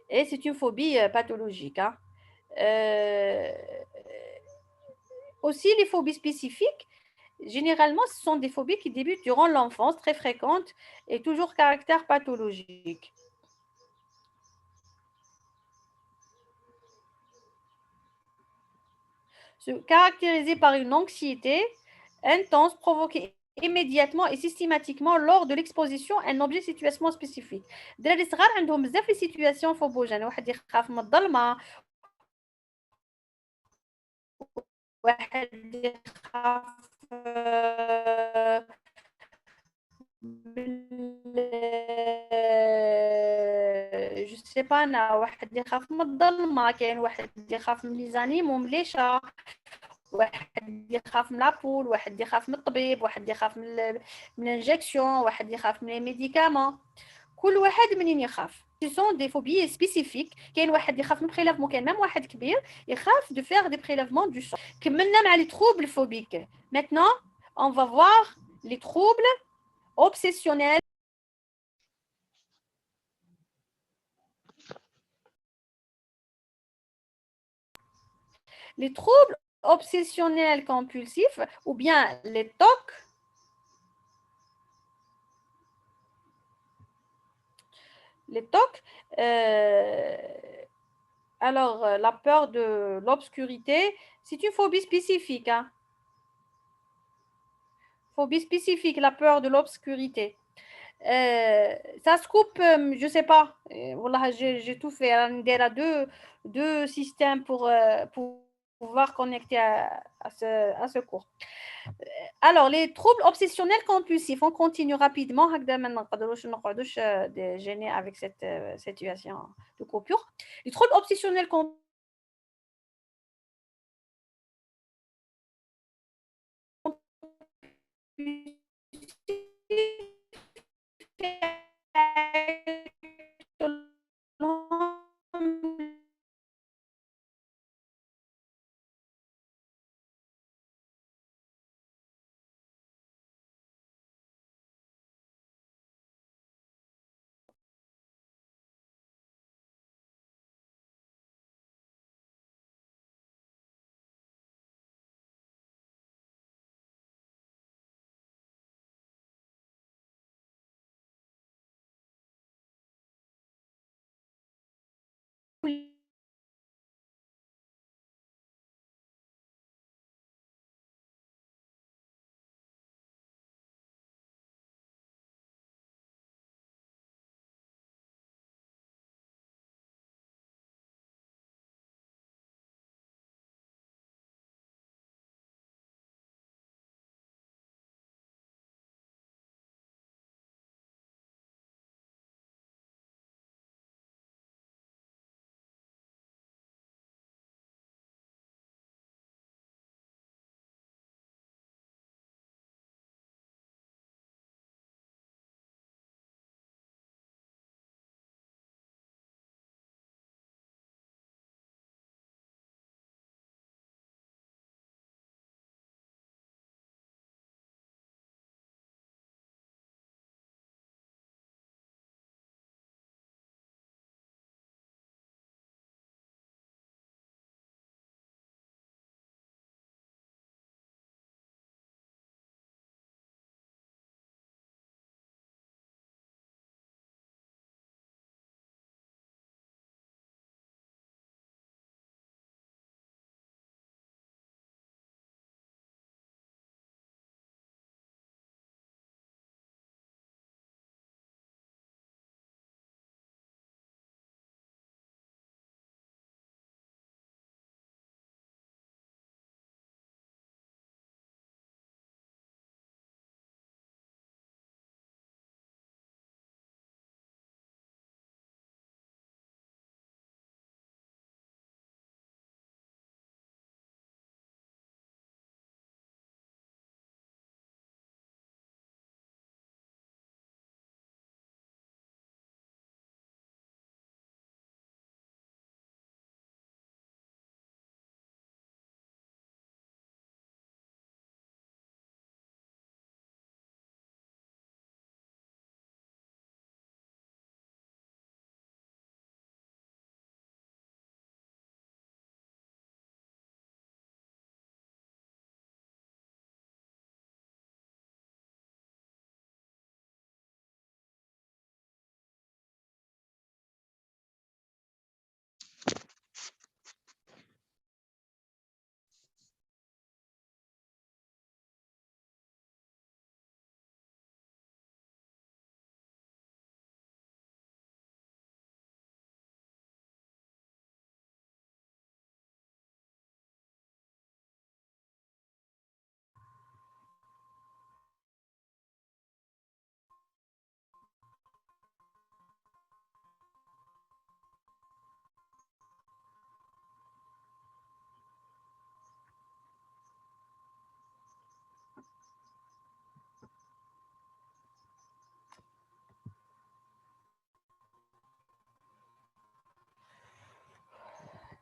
Et c'est une phobie pathologique. Hein. Aussi, les phobies spécifiques, généralement, ce sont des phobies qui débutent durant l'enfance, très fréquentes et toujours caractère pathologique. Caractérisée par une anxiété intense provoquée immédiatement et systématiquement lors de l'exposition à un objet situation spécifique. الدراري الصغار عندهم بزاف لي سيتوياسيون فوبوجين. واحد يخاف من الظلمه، واحد يخاف جو سي با انا، واحد يخاف من الظلمه، كاين واحد يخاف من لي زانيمو من لي شا، واحد يخاف من لابول، واحد يخاف من الطبيب، واحد يخاف من الانجكسيون، واحد يخاف من لي ميديكامون. كل واحد منين يخاف. Ce sont des phobies spécifiques. كاين واحد يخاف من prélèvement، كاين même واحد كبير يخاف de faire des prélèvements du sang. كملنا مع les troubles phobiques. Maintenant, On va voir les troubles obsessionnels. Les troubles obsessionnels compulsifs ou bien les TOC. Les TOC, alors la peur de l'obscurité, c'est une phobie spécifique. Hein. Phobie spécifique, la peur de l'obscurité. Ça se coupe, je ne sais pas. Voilà, j'ai tout fait. Il y a deux systèmes pour pouvoir connecter à ce cours. Alors, les troubles obsessionnels compulsifs, on continue rapidement. هكذا ما نقعدوش gêner avec cette situation de coupure. Les troubles obsessionnels compulsifs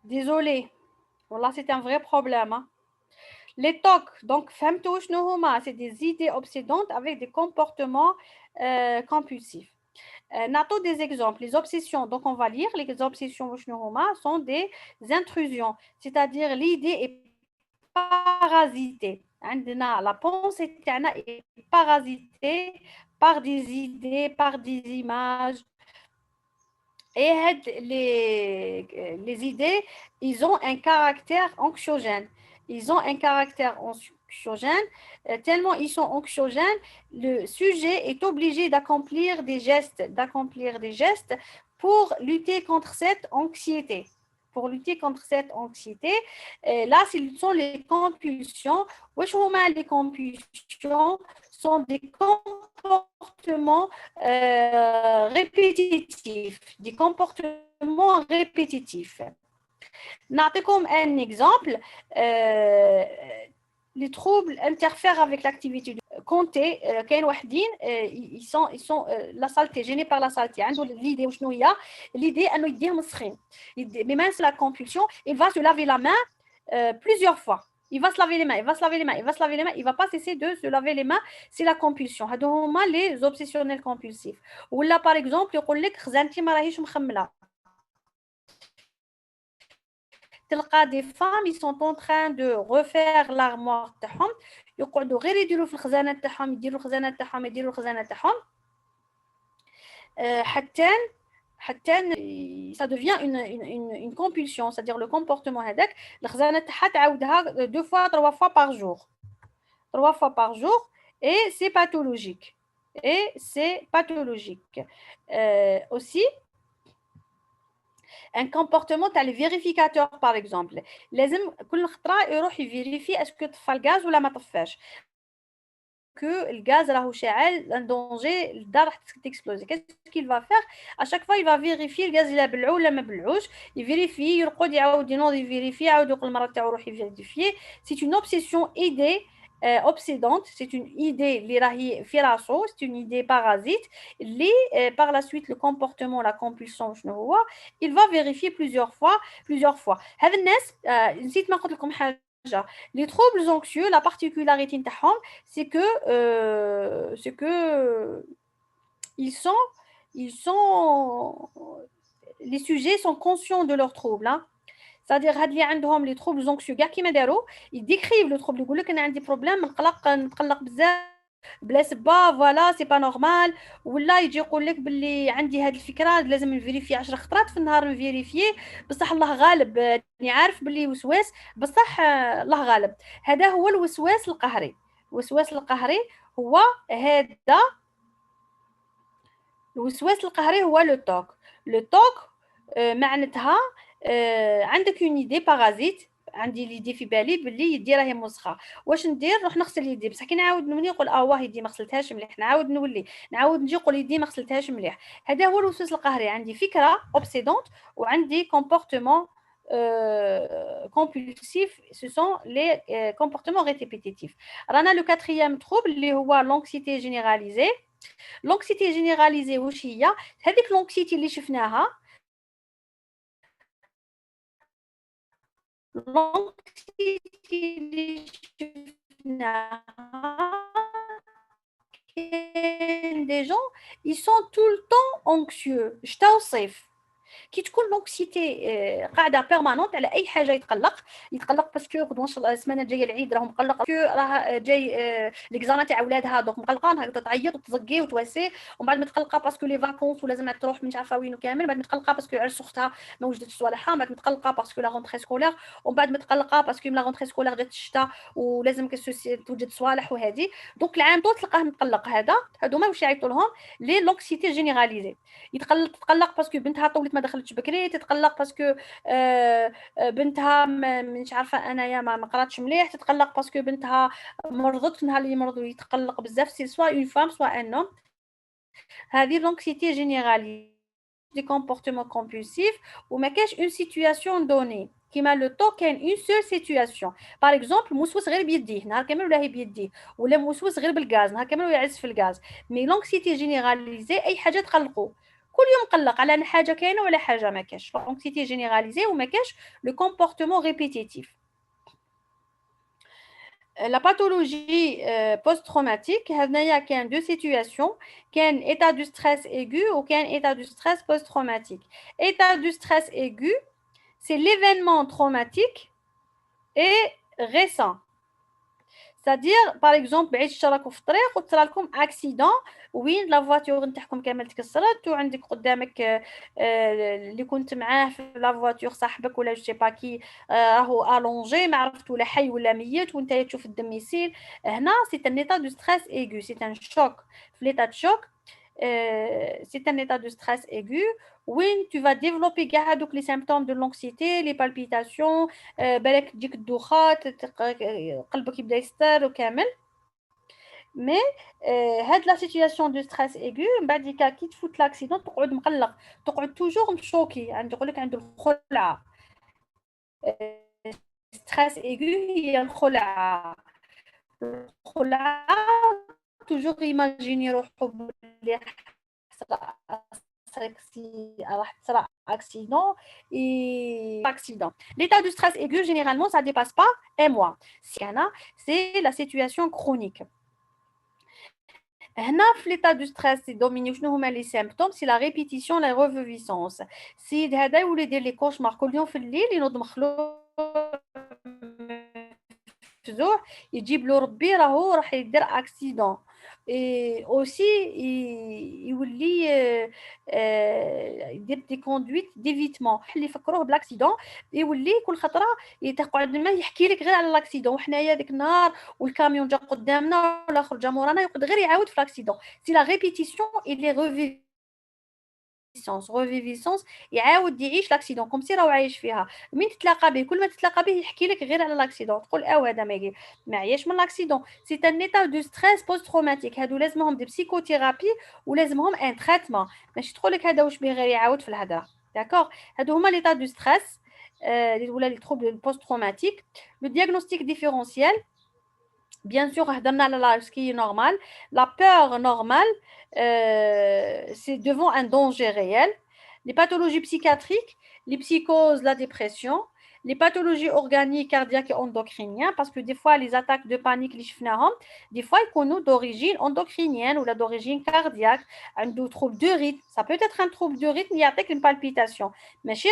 Désolé. Voilà, c'est un vrai problème. Hein. Les TOC, donc, c'est des idées obsédantes avec des comportements compulsifs. Nato des exemples. Les obsessions, donc on va lire, les obsessions sont des intrusions, c'est-à-dire l'idée est parasitée. La pensée est parasitée par des idées, par des images. Et les idées, ils ont un caractère anxiogène. Ils ont un caractère anxiogène. Tellement ils sont anxiogènes, le sujet est obligé d'accomplir des gestes pour lutter contre cette anxiété. Pour lutter contre cette anxiété. Et là, ce sont les compulsions. Les compulsions sont des comportements répétitifs, des comportements répétitifs. نعطيكم un exemple. Les troubles interfèrent avec l'activité. Compter, كاين واحدين ils sont la saleté, gênés par la saleté. عنده l'idée وشنو هي l'idée انه يديه مسخين. Mais même la compulsion, il va se laver la main plusieurs fois. Il va se laver les mains, il va se laver les mains, il va se laver les mains, il va pas cesser de se laver les mains, c'est la compulsion. هادو هما les obsessionnels compulsifs. ولا par exemple يقول لك خزانتي ما راهيش مخمله. تلقى des femmes ils sont en train de refaire l'armoire تاعهم يقعدوا غير يديروا في الخزانه تاعهم يديروا الخزانه تاعهم يديروا الخزانه تاعهم حتى ça devient une compulsion, c'est-à-dire le comportement هذاك الخزانه تاعها تعاودها 2 fois 3 fois par jour. 3 fois par jour et c'est pathologique. Et c'est pathologique. Aussi, un comportement تاع les vérificateurs par exemple. لازم كل خطرة يروح يفيريفي اسكو طفى الغاز ولا ما طفاش. Que le gaz راهو شاعل un danger الدار راح تكسبلوزي. Qu'est-ce qu'il va faire? À chaque fois il va vérifier الغاز الا بلعو ولا ما بلعوش. يفيريفي يرقد يعاود ينوض يفيريفي يعاود يقول المرة تاعو روح يفيريفي. C'est une obsession idée obsédante, c'est une idée اللي راهي في راسو, c'est une idée parasite اللي par la suite le comportement la compulsion شنو هو il va vérifier plusieurs fois. هذا الناس نسيت ما قلت لكم حاجة. Les troubles anxieux, la particularité تاعهم c'est que ils sont les sujets sont conscients de leurs troubles, hein. C'est-à-dire هاد اللي عندهم les troubles anxieux كاع كيما داروا يديكريف لو trouble يقول لك انا عندي بروبليم نتقلق بزاف بلا سبه فوالا سي با نورمال. ولا يجي يقول لك باللي عندي هذه الفكره لازم نفيريفي 10 خطرات في النهار نفيريفيه بصح الله غالب راني عارف باللي وسواس بصح الله غالب. هذا هو الوسواس القهري. الوسواس القهري هو هذا الوسواس القهري هو لو توك. لو توك معناتها عندك اون ايدي بارازيت. عندي ليدي في بالي باللي يدي راهي مسخه واش ندير نروح نغسل يدي بصح كي نعاود نولي نقول واه يدي ما غسلتهاش مليح نعاود نعاود نجي نقول يدي ما غسلتهاش مليح. هذا هو الوسواس القهري. عندي فكره اوبسيدونت وعندي كومبورتمون compulsif, ce sont les comportements répétitifs. رانا لو كاتريام trouble اللي هو l'anxiété généralisée. l'anxiété généralisée واش هي هذيك l'anxiété اللي شفناها. l'anxiété اللي شفناها كاين des gens ils sont tout le temps anxieux. شتا وصيف كي تكون لونكسيتي قاعده بيرمانونت على اي حاجه يتقلق باسكو غدوه السمانه الجايه العيد راه مقلق باسكو راه جاي ليكزامان تاع ولادها دوك مقلقه نهار تعيط وتزقي وتواسي ومن بعد متقلقه باسكو لي فاكونس ولازم تروح مش عارفه وين كامل. بعد متقلقه باسكو عرس اختها ما وجدتش صوالحها. من بعد متقلقه باسكو لا رونتري سكولير ومن بعد متقلقه باسكو لا رونتري سكولير جات الشتاء ولازم توجد صوالح وهذه دونك العام طول تلقاه متقلق. هادو واش يعيطوا لهم لي لونكسيتي جينيراليزي. تتقلق باسكو بنتها طولت ما دخلتش بكري. تتقلق باسكو بنتها مش عارفه انايا ما قراتش مليح. تتقلق باسكو بنتها مرضت نهار اللي مرضوا. يتقلق بزاف سي سوا اون فام سوا ان نوم. هذه لونكسيتي جينيرالي دي كومبورتمون كومبولسيف وما كاش اون سيتوياسيون دوني كيما لو طو كاين اون سول سيتوياسيون. باغ اكزومبل موسوس غير بيديه نهار كامل ولا هي بيديه ولا موسوس غير بالغاز نهار كامل ويعز في الغاز. مي لونكسيتي جينيراليزي اي حاجه تقلقوا كل يوم قلق على حاجه كاينه ولا حاجه ما كاش. لونكسيتي جينيراليزي وما كاش لو كومبورتمون ريبيتيتيف. La pathologie post-traumatique, il y a deux situations, qu'un état de stress aigu ou qu'un état de stress post-traumatique. État de stress aigu, c'est l'événement traumatique et récent. C'est-à-dire, par exemple, عشت راكم في الطريق وطرا لكم اكسيدون وين لا فواتور نتاعكم كامل تكسرت وعندك قدامك اللي كنت معاه في لا فواتور صاحبك ولا جو سي با كي راهو الونجي ما عرفت ولا حي ولا ميت وانت تشوف الدم يسيل. هنا سي ان ايتا دو ستريس ايغو، سي ان شوك. في ليتا دو شوك c'est un état de stress aigu où tu vas développer les symptômes de l'anxiété, les palpitations, بالك تجيك الدوخات، قلبك يبدا يستر وكامل. مي هاد لا سيتوياسيون دو ستريس ايغو من بعد كي تفوت لاكسيدون تقعد مقلق، تقعد توجور مشوكي، عندي يقول لك عنده الخلعه. ستريس ايغو هي الخلعه. الخلعه توجور ايماجيني روحو بلي accident et accident. L'état de stress aigu, généralement, ça ne dépasse pas un mois. C'est la situation chronique. L'état de stress, c'est les symptômes, c'est la répétition, la reviviscence. C'est les cauchemars كل يوم في الليل ينوض مخلوق يجيب له ربي راهو راح يدير اكسيدون. اوسي يولي يدير دي كوندويت ديفيتمون اللي يفكروه بالاكسيدون، يولي كل خطره يتقعد ما يحكي لك غير على الاكسيدون، وحنايا ديك النهار والكاميون جا قدامنا والاخر جا مورانا يقعد غير يعاود في الاكسيدون. سي لا ريبيتيسيون اي لي reviviscence يعاود يعيش لاكسيدون كوم سي راهو عايش فيها. من تتلاقى به كل ما تتلاقى به يحكي لك غير على لاكسيدون، تقول هذا ما عياش من لاكسيدون. سي ان ايتا دو ستريس بوست تروماتيك. هادو لازمهم دي بسيكوثيرابي ولازمهم ان تريتمون، ماشي تقول لك هذا واش بيه غير يعاود في الهضره. داكوغ، هادو هما ليتا دو ستريس ولا لي تروبل بوست تروماتيك. لو ديagnostic ديفيرونسيال bien sûr ce qui est normal. La peur normale, c'est devant un danger réel. Les pathologies psychiatriques, les psychoses, la dépression, les pathologies organiques, cardiaques et endocriniennes, parce que des fois les attaques de panique, des fois ils connaissent d'origine endocrinienne ou d'origine cardiaque, un trouble de rythme. Ça peut être un trouble de rythme, il y a une palpitation. Mais si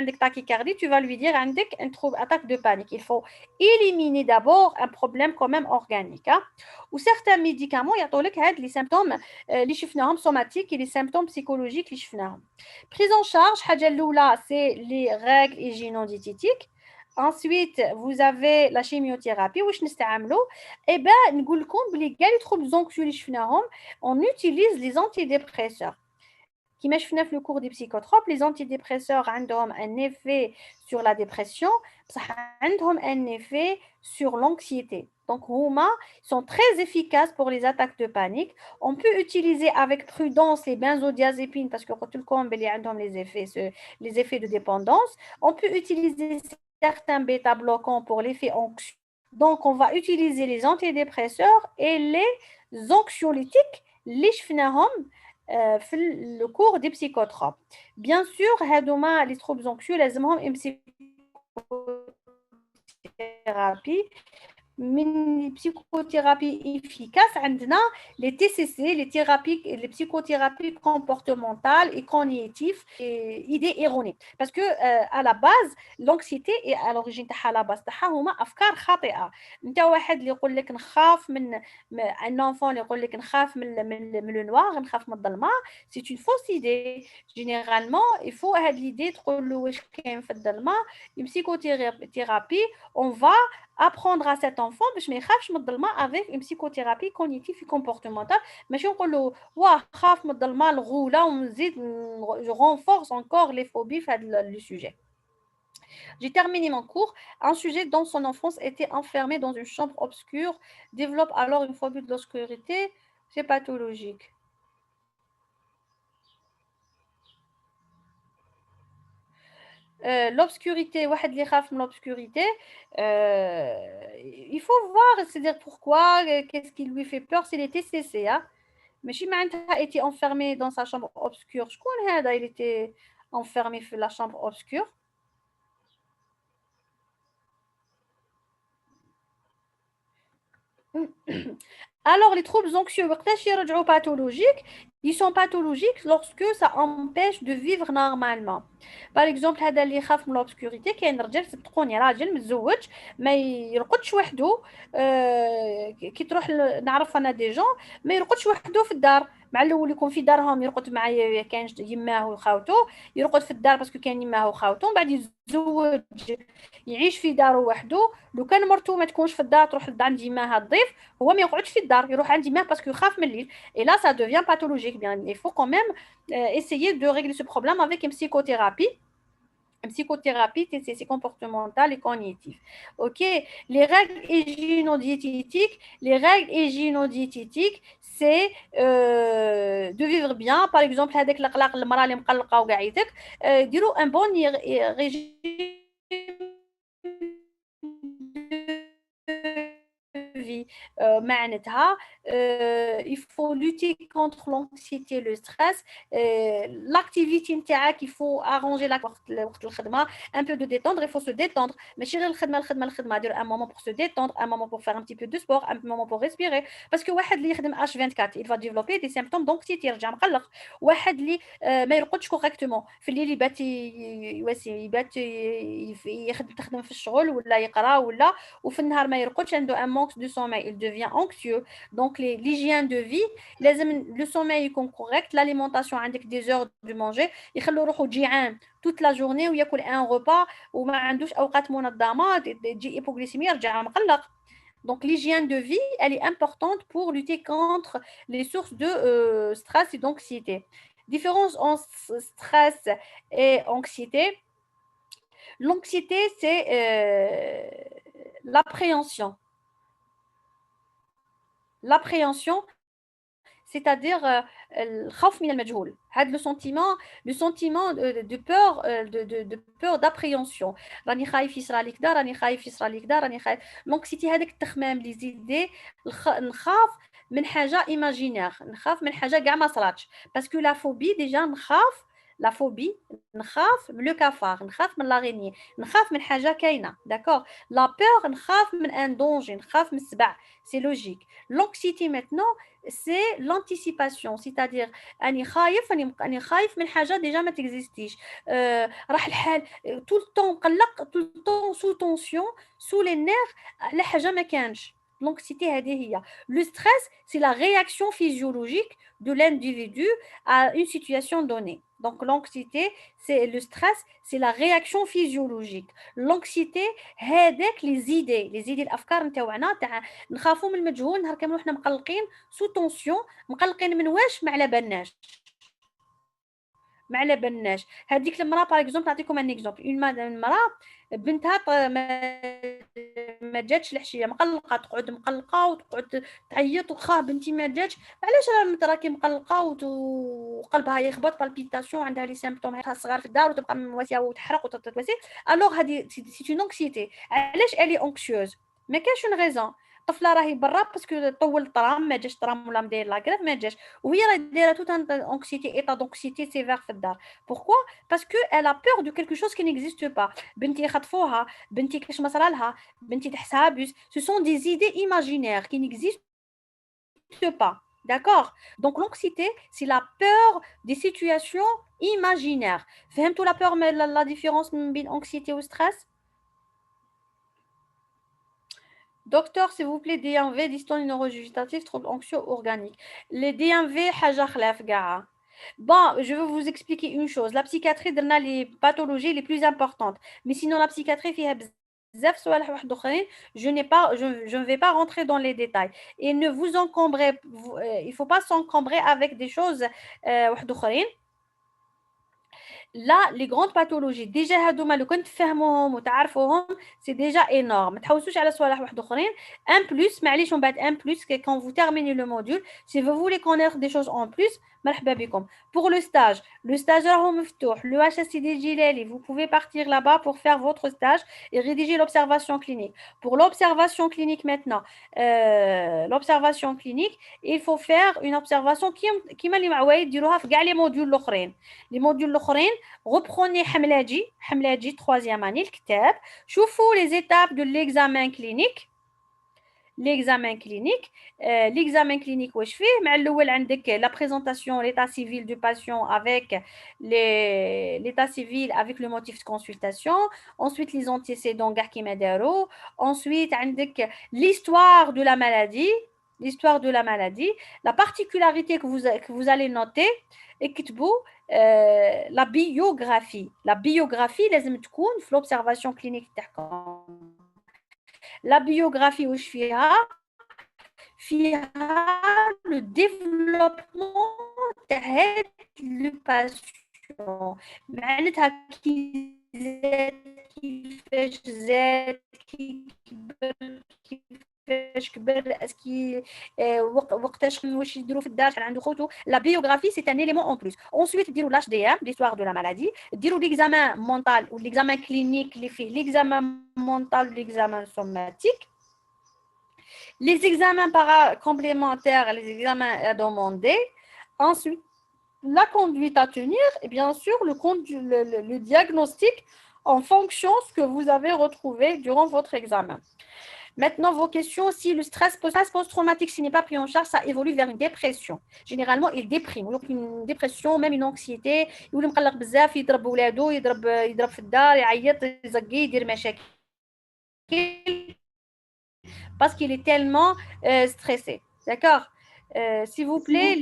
tu tachycardie, tu vas lui dire un trouble attaque de panique. Il faut éliminer d'abord un problème quand même organique. Ou certains médicaments, il y a les symptômes somatiques et les symptômes psychologiques. Prise en charge, c'est les règles hygiéno-diététiques. Ensuite, vous avez la chimiothérapie. Eh bien, les troubles anxieux, on utilise les antidépresseurs. Qui met le cours des psychotropes, les antidépresseurs ont un effet sur la dépression, ont un effet sur l'anxiété. Donc, ils sont très efficaces pour les attaques de panique. On peut utiliser avec prudence les benzodiazépines parce que les effets de dépendance. On peut utiliser certains bêta-bloquants pour l'effet anxieux. Donc, on va utiliser les antidépresseurs et les anxiolytiques, les في le cours des psychotropes. Bien sûr, les troubles anxieux لازمهم une psychothérapie. من psychothérapie efficace عندنا les TCC, les psychothérapies comportementales et cognitives et idées erronées. Parce que à la base l'anxiété est à l'origine تاعها la base تاعها هما افكار خاطئه. انت واحد اللي يقول لك نخاف من un enfant اللي يقول لك نخاف من le noir، نخاف من الظلمه، c'est une fausse idée. Généralement il faut هاد l'idée تقول له واش كاين في الظلمه. Une psychothérapie, on va apprendre à cet enfant باش ما يخافش من الظلمه avec une psychothérapie cognitive et comportementale. ماشي نقول له واه خاف من الظلمه الغوله ونزيد je renforce encore les phobies في هذا le sujet. J'ai terminé mon cours. Un sujet dont son enfance était enfermé dans une chambre obscure développe alors une phobie de l'obscurité. C'est pathologique. L'obscurité, واحد اللي يخاف من l'obscurité, il faut voir, c'est-à-dire pourquoi, qu'est-ce qui lui fait peur, c'est les TCC. ماشي معناتها été enfermé dans sa chambre obscure. شكون هذا il était enfermé في la chambre obscure. Alors, les troubles anxieux pathologiques, ils sont pathologiques lorsque ça empêche de vivre normalement. Par exemple, هذا اللي يخاف من l'obscurité كاين رجال صدقوني راجل متزوج ما يرقدش وحده كي تروح نعرف انا دي جون ما يرقدش وحده في الدار مع الاول يكون في دارهم يرقد مع كاين يماه وخاوته يرقد في الدار باسكو كاين يماه وخاوته من بعد يتزوج يعيش في داره وحده لو كان مرته ما تكونش في الدار تروح عند يماها تضيف هو ما يقعدش في الدار يروح عند يماه باسكو يخاف من الليل et là ça devient pathologique bien il faut quand même essayer de régler ce problème avec une psychothérapie. Une psychothérapie, c'est comportemental et cognitif. OK. Les règles hygiéno-diététiques, c'est de vivre bien. Par exemple, avec المرأة اللي مقلقة وقاعدك ديروا un bon régime vie معناتها il faut lutter contre l'anxiété le stress l'activité نتاعك il faut arranger وقت الخدمه un peu de détendre il faut se détendre ماشي غير الخدمه دير un moment pour se détendre un moment pour faire un petit peu de sport un moment pour respirer parce que واحد اللي يخدم H24 il va développer des symptômes d'anxiété يرجع مقلق واحد اللي ما يرقدش كوريكتومون في الليل يبات تخدم في الشغل ولا يقرا ولا وفي النهار ما يرقدش عنده un manque de sommeil il devient anxieux donc l'hygiène de vie لازم le sommeil يكون correct l'alimentation عندك des heures de manger يخلو روحو جيعان toute la journée وياكل un repas وما عندوش اوقات منظمه تجي hypoglycémie يرجع مقلق. Donc l'hygiène de vie elle est importante pour lutter contre les sources de stress et d'anxiété. Différence entre stress et anxiété. L'anxiété c'est l'appréhension c'est-à-dire الخوف من المجهول هذا le sentiment de peur de peur d'appréhension راني خايف يصرى لي كذا راني خايف يصرى لي كذا راني خايف لونكسيتي هذاك التخمام لي زيدي نخاف من حاجه ايماجينير نخاف من حاجه كاع ما صراتش باسكو لا فوبي ديجا نخاف لا فوبي نخاف من لو كافار نخاف من لاغيني نخاف من حاجه كاينه داكور لا بور نخاف من ان دونجي نخاف من السبع سي لوجيك l'anxiété maintenant c'est l'anticipation c'est-à-dire اني خايف من حاجه ديجا ما تكزيستيش راح الحال طول الطون مقلق طول الطون سو تونسيون سو لي نير على حاجه ما كانش l'anxiété هذه هي le stress c'est la réaction physiologique de l'individu à une situation donnée donc l'anxiété c'est le stress c'est la réaction physiologique l'anxiété هذاك les idées الافكار نتاعنا تاع نخافوا من المجهول نهار كامل وحنا مقلقين سو تونسيون مقلقين من واش ما على بالناش هذيك المراه باغ اكزومبل نعطيكم ان اكزومبل اون مراه بنتها ما جاتش العشيه مقلقه تقعد مقلقه وتقعد تعيط وخا بنتي ما جاتش علاش راكي مقلقه وقلبها يخبط بالبيتاسيون عندها لي سيمبتوم صغار في الدار وتبقى مواسيه وتحرق وتتواسي الوغ هذه سي اون انكسيتي علاش الي انكسيوز ما كاينش اون غيزون طفله راهي برا باسكو طول الطرام ما جاش طرام ولا مدير لاكراف ما جاش وهي راه دايره توت انكسيتي ايطا دونكسيتي سيفير في الدار بوركوا باسكو الا بور دو كلكو شوز كي نيكزيست با بنتي خطفوها بنتي كاش ما صرالها بنتي تحسها بوس سو سون دي زيدي ايماجينير كي نيكزيست با d'accord donc l'anxiété c'est la peur des situations imaginaires فهمتوا la peur la différence بين anxiété ou stress. Docteur, s'il vous plaît, DMV, dystonie neurovégétative, trouble anxieux organique. Les DMV, حاجة خلاف كاع. Bon, je vais vous expliquer une chose. La psychiatrie donne les pathologies les plus importantes. Mais sinon, la psychiatrie فيها بزاف صوالح واحد اخرين. Je ne vais pas rentrer dans les détails. Et ne vous encombrez, il faut pas s'encombrer avec des choses واحد اخرين. Là, les grandes pathologies, déjà هادوما لو كنت تفهموهم وتعرفوهم c'est déjà énorme. ما تحوسوش على صوالح واحد اخرين. Un plus, معليش من بعد un plus quand vous terminez le module, si vous voulez connaître des choses en plus, مرحبا بكم. Pour le stage راهو مفتوح. Le HSCD Djilali, vous pouvez partir là-bas pour faire votre stage et rédiger l'observation clinique. Pour l'observation clinique maintenant, l'observation clinique, il faut faire une observation كيما اللي معوايد ديروها في كاع لي موديول الاخرين. Les modules الاخرين reprenez حملاجي troisième année الكتاب شوفوا les étapes de l'examen clinique l'examen clinique. L'examen clinique, واش فيه مع الأول عندك la présentation, l'état civil du patient avec l'état civil avec le motif de consultation. Ensuite, les antécédents كاع كيما داروا. Ensuite, عندك l'histoire de la maladie. L'histoire de la maladie. La particularité que vous allez noter, اكتبوا la biographie. La biographie لازم تكون في l'observation clinique تاعكم. La biographie واش فيها le développement تاع le patient. معناتها كي زاد كيفاش زاد كي كبر كيفاش كبر اسكي وقتاش واش يديروا في الدار شحال عنده خوتو. لا بيوغرافي سي ان élément en plus. Ensuite ديروا لاش دي ام l'histoire de la maladie. ديروا l'examen mental ou l'examen clinique اللي فيه l'examen mental ou l'examen somatique. Les examens complémentaires, les examens à demander. Ensuite, la conduite à tenir et bien sûr le diagnostic en fonction de ce que vous avez retrouvé durant votre examen. Maintenant, vos questions, si le stress post-traumatique s'il n'est pas pris en charge, ça évolue vers une dépression. Généralement, il déprime. Donc, une dépression, même une anxiété. يولي مقلق بزاف يضرب ولادو يضرب في الدار يعيط يزقي يدير مشاكل parce qu'il est tellement stressé. D'accord. S'il vous plaît,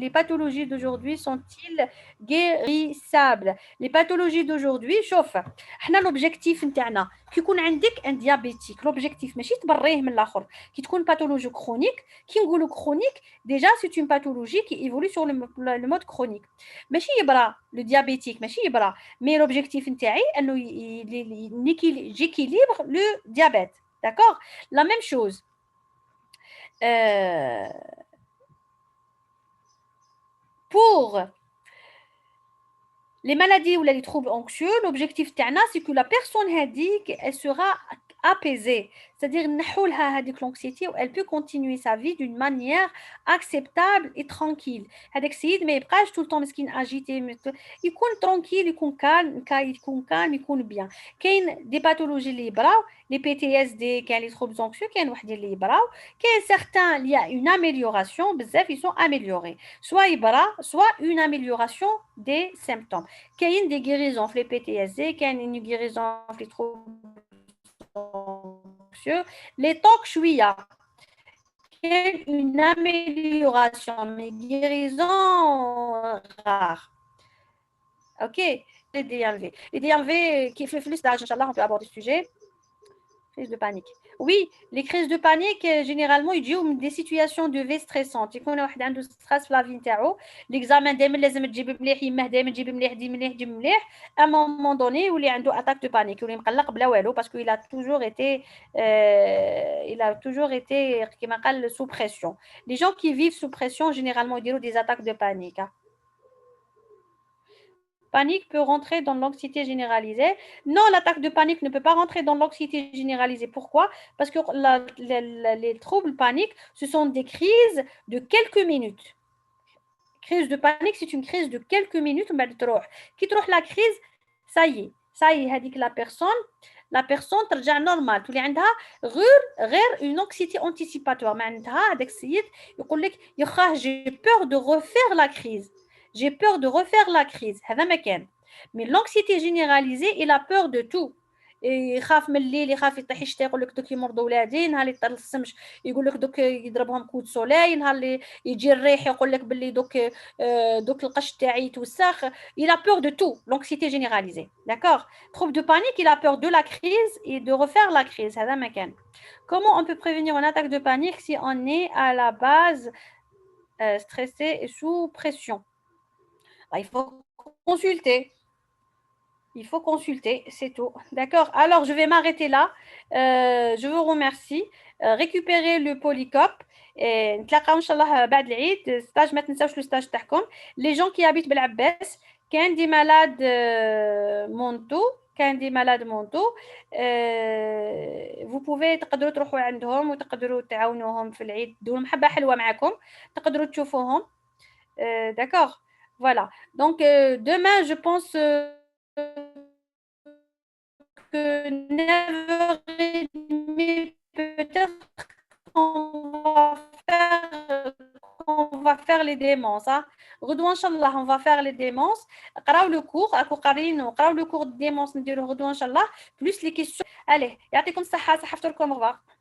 les pathologies d'aujourd'hui sont-ils guérissables? Les pathologies d'aujourd'hui, chauffe. L'objectif نتاعنا كي يكون عندك un diabétique, l'objectif ماشي تبريه من الاخر. كي تكون pathologie chronique, كي نقولوا chronique, déjà c'est une pathologie qui évolue sur le mode chronique. ماشي يبرا le diabétique, ماشي يبرا, mais l'objectif نتاعي انه j'équilibre le diabète. D'accord. La même chose. Pour les maladies ou les troubles anxieux, l'objectif تاعنا c'est que la personne هذيك elle sera apaisée, c'est-à-dire نحولها هذيك l'anxiété elle peut continuer sa vie d'une manière acceptable et tranquille. هذاك السيد ما يبقاش tout le temps مسكين agité, يكون tranquille, يكون calme, يكون bien. كاين des pathologies اللي يبراو les PTSD, كاين les troubles anxieux, كاين وحدين اللي يبراو, كاين certains il y a une amélioration, بزاف ils sont améliorés, soit يبرا soit une amélioration des symptômes. كاين des guérisons في les PTSD, كاين une guérison في les troubles anxieux, les TOC شويه كاين une amélioration mais guérison rare. Ok, les DMV. Les DMV qui fait plus d'âge, Inch'Allah, on peut aborder ce sujet. Crise de panique. Oui, les crises de panique, généralement, ils disent des situations de vie stressantes. يكون واحد عنده stress في la vie نتاعو. L'examen دائما لازم تجيب مليح يماه دائما تجيب مليح دي مليح جيب مليح. À un moment donné, يولي عنده attaque de panique. يولي مقلق بلا والو parce qu'il a toujours été كما قال sous pression. Les gens qui vivent sous pression, généralement, ils disent des attaques de panique. Panique peut rentrer dans l'anxiété généralisée. Non, l'attaque de panique ne peut pas rentrer dans l'anxiété généralisée. Pourquoi? Parce que les troubles paniques, ce sont des crises de quelques minutes. Crise de panique, c'est une crise de quelques minutes. Qui trouve la crise, ça y est, هذيك la personne ترجع normal. تولي عندها غير une anxiété anticipatoire. معناتها هذاك السيد يقول لك يخاه j'ai peur de refaire la crise. J'ai peur de refaire la crise. هذا ما كان. Mais l'anxiété généralisée, il a peur de tout. يخاف من الليل يخاف يطيح يشتي يقول لك دوك يمرضوا ولادي نهار اللي يطلع الشمس يقول لك دوك يضربهم كود سولاي نهار اللي يجي الريح يقول لك باللي دوك القش تاعي يتوسخ. Il a peur de tout, l'anxiété généralisée. D'accord. Trouble de panique, il a peur de la crise et de refaire la crise. هذا ما كان. Comment on peut prévenir une attaque de panique si on est à la base stressé et sous pression? Il faut consulter. Il faut consulter, c'est tout. D'accord. Alors, je vais m'arrêter là. Je vous remercie. Récupérez le polycope. نتلاقاو ان شاء الله بعد العيد. stage ما تنساوش le stage تاعكم. Les gens qui habitent بالعباس كاين دي malades mentaux. vous pouvez تقدروا تروحوا عندهم وتقدروا تعاونوهم في العيد. دول محبة حلوة معكم. تقدروا تشوفوهم. D'accord. Voilà. Donc, demain, je pense que 9h30 peut-être les démences. غدوة إن شاء الله on va faire les démences. قراو le cours أكو قارين وقراو le cours de démence نديروه غدوة إن شاء الله plus les questions. Allez يعطيكم الصحة صحة فطوركم. au revoir.